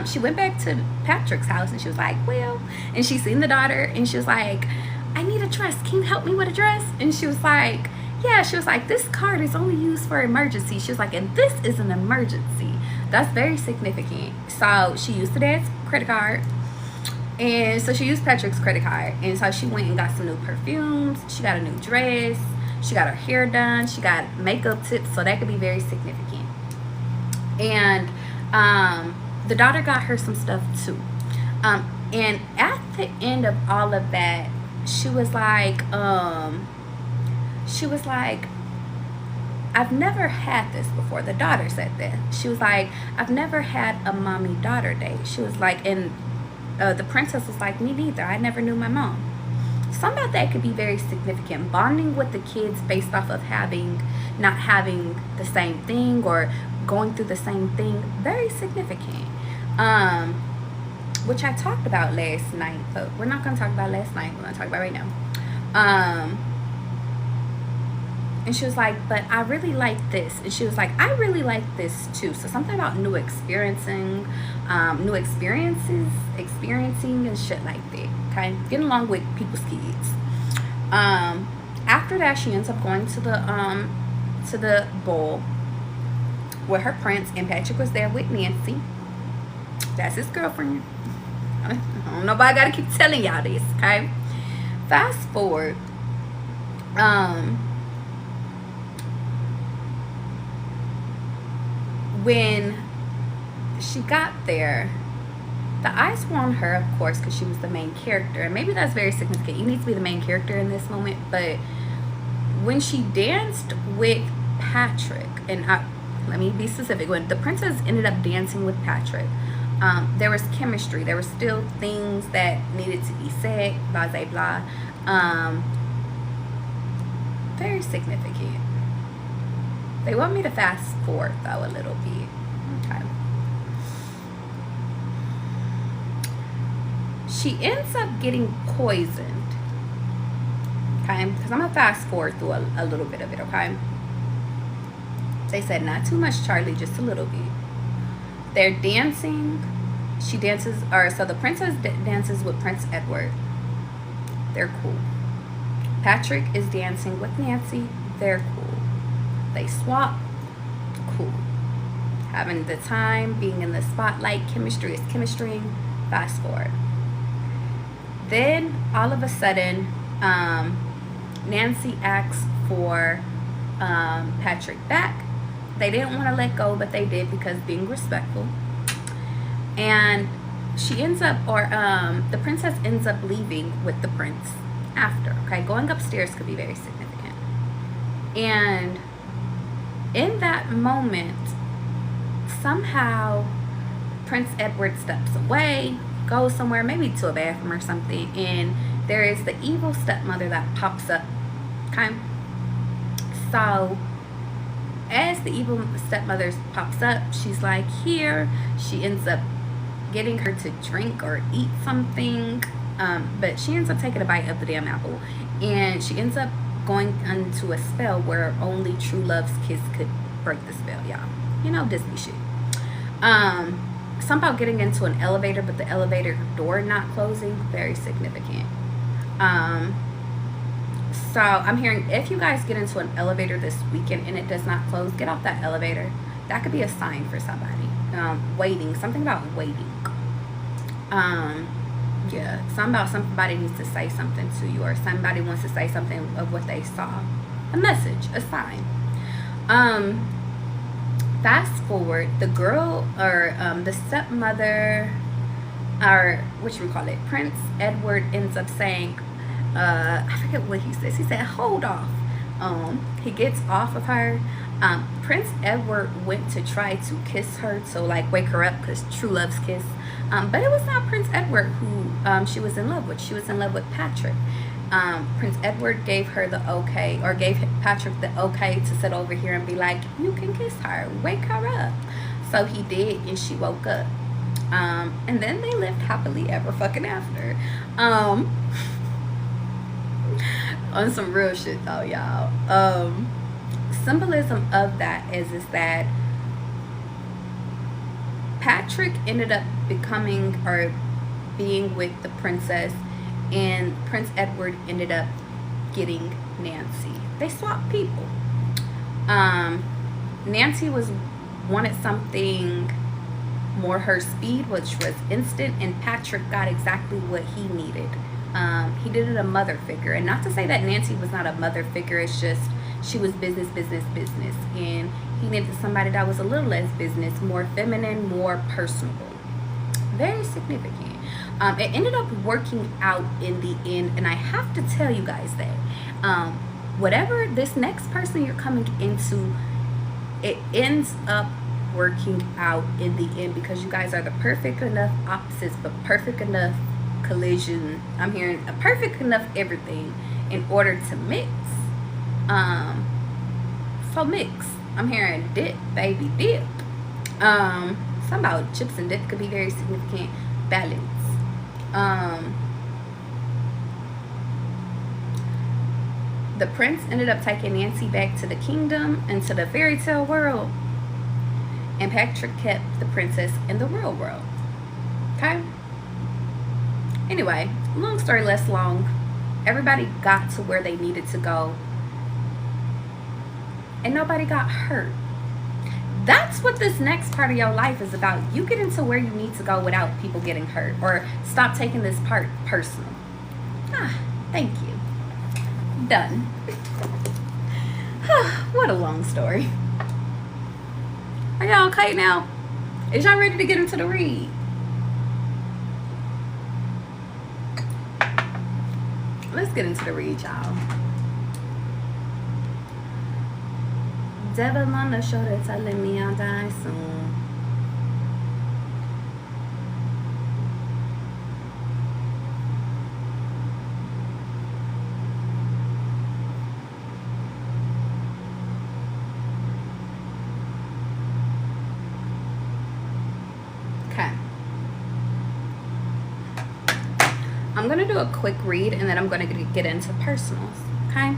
She went back to Patrick's house, and she was like, well, and she seen the daughter, and she was like, I need a dress. Can you help me with a dress? And she was like, yeah. She was like, this card is only used for emergency. She was like, and this is an emergency. That's very significant. So she used the dad's credit card. And so she used Patrick's credit card. And so she went and got some new perfumes. She got a new dress. She got her hair done. She got makeup tips. So that could be very significant. And the daughter got her some stuff too. And at the end of all of that, she was like, I've never had this before. The daughter said that. She was like, I've never had a mommy-daughter date. She was like, and the princess was like, me neither. I never knew my mom. Some about that could be very significant. Bonding with the kids based off of not having the same thing or going through the same thing. Very significant. Which I talked about last night, but we're not going to talk about last night. We're going to talk about right now. And she was like, but I really like this. And she was like, I really like this too. So something about new experiencing and shit like that. Okay, getting along with people's kids. After that, she ends up going to the ball with her prince, and Patrick was there with Nancy. That's his girlfriend. I don't know, but I gotta keep telling y'all this. Okay, fast forward. When she got there, the eyes were on her, of course, because she was the main character. And maybe that's very significant. You need to be the main character in this moment. But when she danced with Patrick, and let me be specific, when the princess ended up dancing with Patrick, there was chemistry. There were still things that needed to be said, blah, blah, blah. Very significant. They want me to fast forward, though, a little bit. Okay. She ends up getting poisoned. Okay? Because I'm going to fast forward through a little bit of it, okay? They said, not too much, Charlie, just a little bit. They're dancing. So the princess dances with Prince Edward. They're cool. Patrick is dancing with Nancy. They're cool. They swap. Cool. Having the time, being in the spotlight. Chemistry is chemistry. Fast forward. Then, all of a sudden, Nancy asks for Patrick back. They didn't want to let go, but they did because being respectful. And she ends up, the princess ends up leaving with the prince after. Okay, going upstairs could be very significant. And in that moment, somehow Prince Edward steps away, goes somewhere, maybe to a bathroom or something, and there is the evil stepmother that pops up. Okay, so as the evil stepmother pops up, she's like, here. She ends up getting her to drink or eat something, but she ends up taking a bite of the damn apple, and she ends up going into a spell where only true love's kiss could break the spell, y'all. You know, Disney shit. Something about getting into an elevator, but the elevator door not closing, very significant. So I'm hearing if you guys get into an elevator this weekend and it does not close, get off that elevator. That could be a sign for somebody. Waiting, something about waiting. Yeah, something about somebody needs to say something to you, or somebody wants to say something of what they saw. A message, a sign. Fast forward, the girl, or the stepmother, or what you would call it, Prince Edward ends up saying, I forget what he says. He said, hold off. He gets off of her. Prince Edward went to try to kiss her, to like wake her up, because true love's kiss. But it was not Prince Edward who she was in love with. She was in love with Patrick. Prince Edward gave her the okay, or gave Patrick the okay to sit over here and be like, you can kiss her, wake her up. So he did, and she woke up. And then they lived happily ever fucking after. On some real shit though, y'all. Symbolism of that is that Patrick ended up becoming, or being with the princess, and Prince Edward ended up getting Nancy. They swapped people. Nancy wanted something more her speed, which was instant, and Patrick got exactly what he needed. He needed a mother figure, and not to say that Nancy was not a mother figure, it's just she was business, and he needed somebody that was a little less business, more feminine, more personable. Very significant. It ended up working out in the end, and I have to tell you guys that whatever this next person you're coming into, it ends up working out in the end, because you guys are the perfect enough opposites, but perfect enough collision. I'm hearing a perfect enough everything in order to mix. So mix. I'm hearing dip, baby, dip. Something about chips and dip could be very significant. Balance. The prince ended up taking Nancy back to the kingdom and to the fairy tale world, and Patrick kept the princess in the real world. Okay? Anyway, long story less long, everybody got to where they needed to go, and nobody got hurt. That's what this next part of your life is about. You get into where you need to go without people getting hurt, or stop taking this part personal. Thank you. Done. What a long story. Are y'all okay now? Is y'all ready to get into the read? Let's get into the read, y'all. Devil on the shoulder telling me I'll die soon. Okay. I'm going to do a quick read, and then I'm going to get into personals. Okay?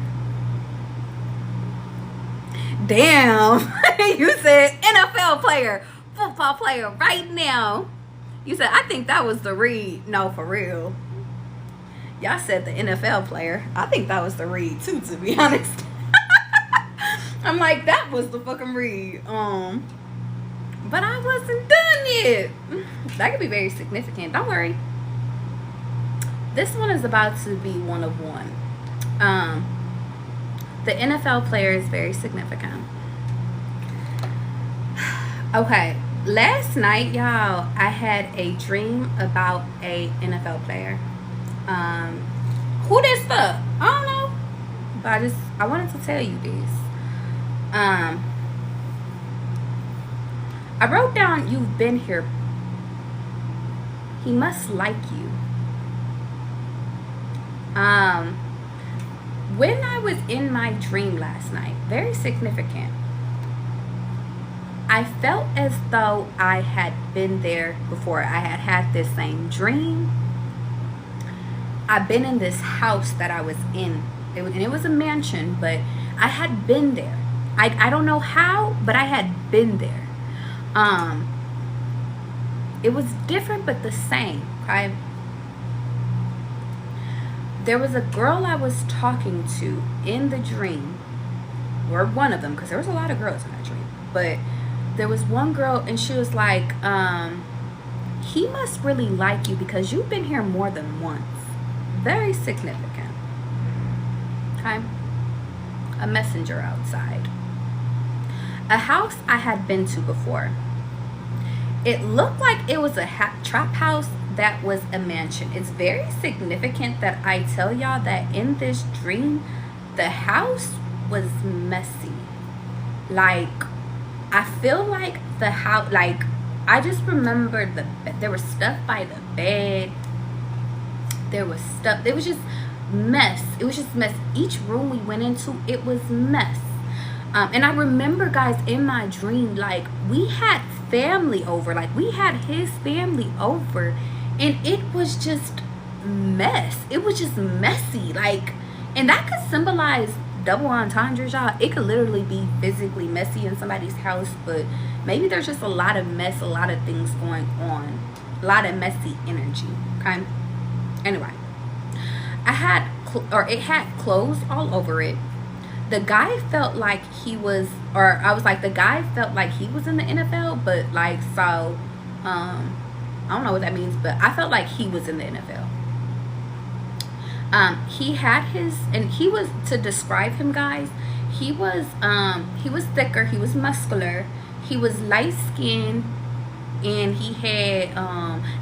Damn. You said NFL player, football player right now. You said, I think that was the read. No, for real. Y'all said the NFL player. I think that was the read too, to be honest. I'm like, that was the fucking read. But I wasn't done yet. That could be very significant. Don't worry. This one is about to be one of one. The NFL player is very significant. Okay, last night, y'all, I had a dream about a NFL player. Who this for? I don't know. But I wanted to tell you this. I wrote down, you've been here. He must like you. When I was in my dream last night, very significant, I felt as though I had been there before. I had had this same dream. I've been in this house that I was in And it was a mansion, but I had been there. I don't know how, but I had been there. It was different but the same. Okay. There was a girl I was talking to in the dream, or one of them, because there was a lot of girls in that dream, but there was one girl, and she was like, he must really like you because you've been here more than once. Very significant. Okay. A messenger outside. A house I had been to before. It looked like it was a trap house that was a mansion. It's very significant that I tell y'all that in this dream, the house was messy. Like, I feel like the house, like, I just remember there was stuff by the bed. There was stuff, it was just mess. It was just mess. Each room we went into, it was mess. And I remember, guys, in my dream, like, we had family over. Like, we had his family over. And it was just mess. It was just messy. Like, and that could symbolize double entendres, y'all. It could literally be physically messy in somebody's house. But maybe there's just a lot of mess, a lot of things going on. A lot of messy energy, okay? Anyway. It had clothes all over it. The guy felt like he was, or I was like, the guy felt like he was in the NFL, but like, so, I don't know what that means, but I felt like he was in the NFL. He had his, and he was, to describe him, guys, he was thicker, he was muscular, he was light skinned, and he had,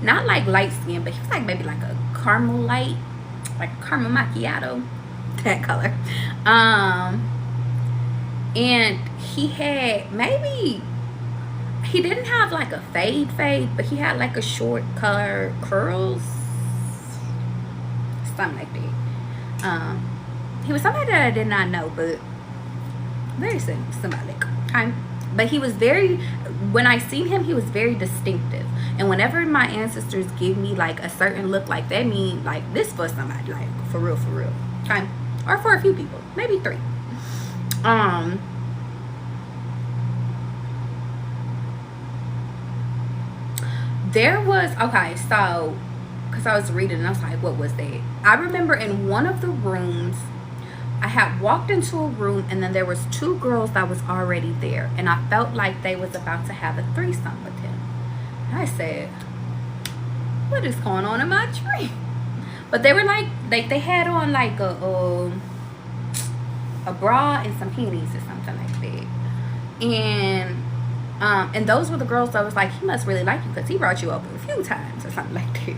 not like light skin, but he was like maybe like a caramel light, like caramel macchiato, that color. And he had, maybe he didn't have like a fade, but he had like a short color curls, something like that. He was somebody that I did not know, but very symbolic. Okay? But he was very, when I seen him, he was very distinctive. And whenever my ancestors give me like a certain look, like that mean like this for somebody, like for real. Okay? Or for a few people, maybe 3. There was, okay, so, because I was reading and I was like, what was that? I remember in one of the rooms, I had walked into a room and then there was 2 girls that was already there. And I felt like they was about to have a threesome with him. And I said, what is going on in my dream? But they were like they had on like a bra and some panties or something like that. And those were the girls that was like, he must really like you because he brought you over a few times or something like that.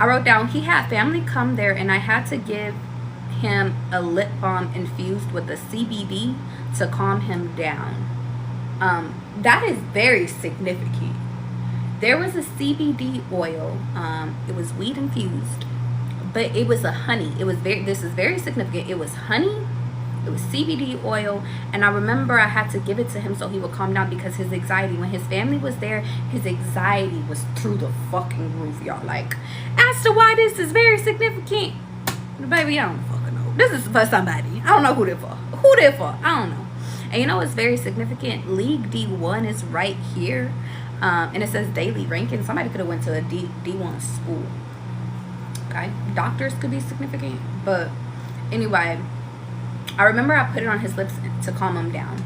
I wrote down, he had family come there and I had to give him a lip balm infused with a CBD to calm him down. That is very significant. There was a CBD oil. It was weed infused, but it was a honey. It was this is very significant. It was honey. It was CBD oil, and I remember I had to give it to him so he would calm down because his anxiety, when his family was there, his anxiety was through the fucking roof, y'all. Like, as to why this is very significant, baby, I don't fucking know. This is for somebody. I don't know who they're for. Who they're for, I don't know. And you know what's very significant? League D1 is right here, and it says daily ranking. Somebody could have went to a D1 school. Okay, doctors could be significant, but anyway. I remember I put it on his lips to calm him down.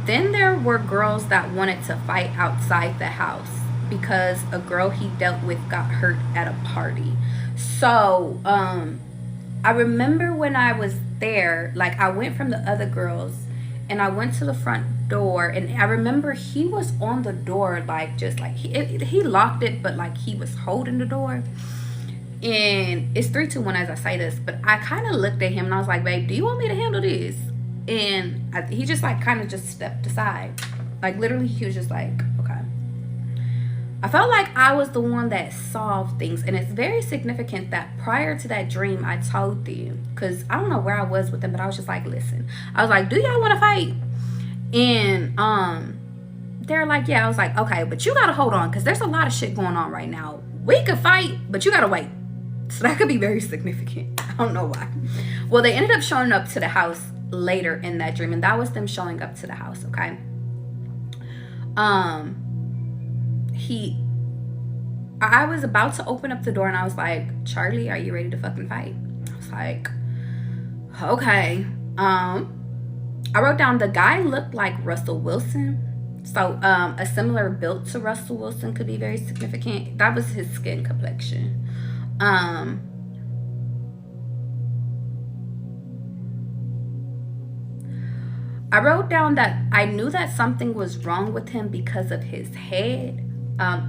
Then there were girls that wanted to fight outside the house because a girl he dealt with got hurt at a party. So I remember when I was there, like I went from the other girls and I went to the front door, and I remember he was on the door, like just like he locked it, but like he was holding the door. And it's 3, 2, 1 as I say this, but I kind of looked at him and I was like, babe, do you want me to handle this? And he just like kind of just stepped aside. Like literally he was just like, okay. I felt like I was the one that solved things. And it's very significant that prior to that dream, I told them, because I don't know where I was with them, but I was just like, listen. I was like, do y'all want to fight? And they're like, yeah. I was like, okay, but you got to hold on because there's a lot of shit going on right now. We could fight, but you got to wait. So that could be very significant. I don't know why. Well, they ended up showing up to the house later in that dream, and that was them showing up to the house, okay? I was about to open up the door, and I was like, Charlie, are you ready to fucking fight? I was like, okay. I wrote down the guy looked like Russell Wilson. So a similar build to Russell Wilson could be very significant. That was his skin complexion. I wrote down that I knew that something was wrong with him because of his head.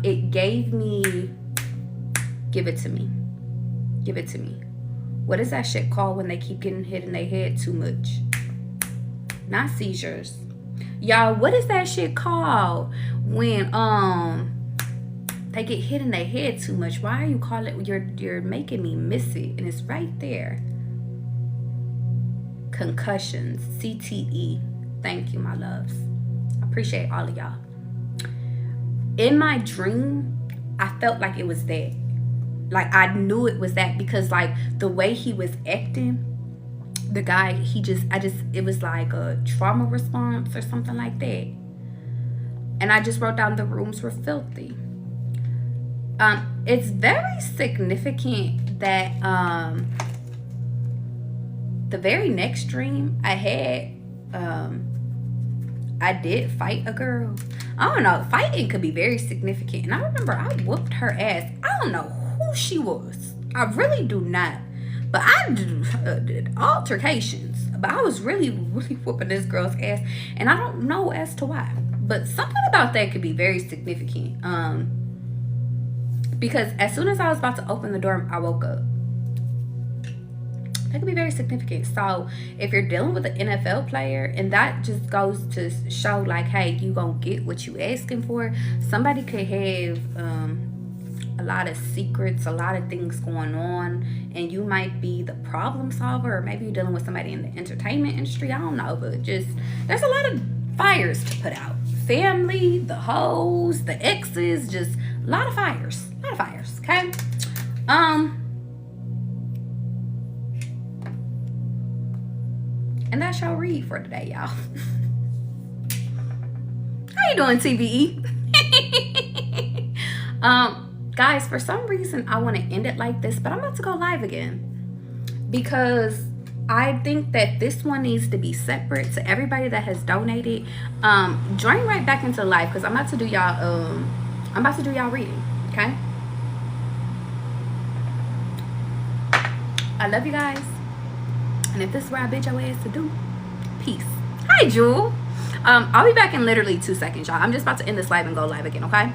It gave me, give it to me. Give it to me. What is that shit called when they keep getting hit in their head too much? Not seizures. Y'all, what is that shit called when they get hit in their head too much? Why are you calling it? You're making me miss it, and it's right there. Concussions, CTE. Thank you, my loves. I appreciate all of y'all. In my dream, I felt like it was that. Like I knew it was that because like the way he was acting, the guy, it was like a trauma response or something like that. And I just wrote down the rooms were filthy. It's very significant that the very next dream I had, I did fight a girl. I don't know, fighting could be very significant. And I remember I whooped her ass. I don't know who she was. I really do not. But I did altercations. But I was really, really whooping this girl's ass. And I don't know as to why. But something about that could be very significant. Because as soon as I was about to open the door, I woke up. That could be very significant. So if you're dealing with an NFL player, and that just goes to show like, hey, you gonna get what you asking for. Somebody could have a lot of secrets, a lot of things going on, and you might be the problem solver, or maybe you're dealing with somebody in the entertainment industry. I don't know, but just there's a lot of fires to put out. Family, the hoes, the exes, just a lot of fires. A lot of fires, okay? And that's your read for today, y'all. How you doing, TVE? Guys, for some reason, I want to end it like this, but I'm about to go live again. Because I think that this one needs to be separate to everybody that has donated. Join right back into live, because I'm about to do y'all reading, okay? I love you guys. And if this is where I bid your ass to do, peace. Hi, Jewel. I'll be back in literally 2 seconds, y'all. I'm just about to end this live and go live again, okay?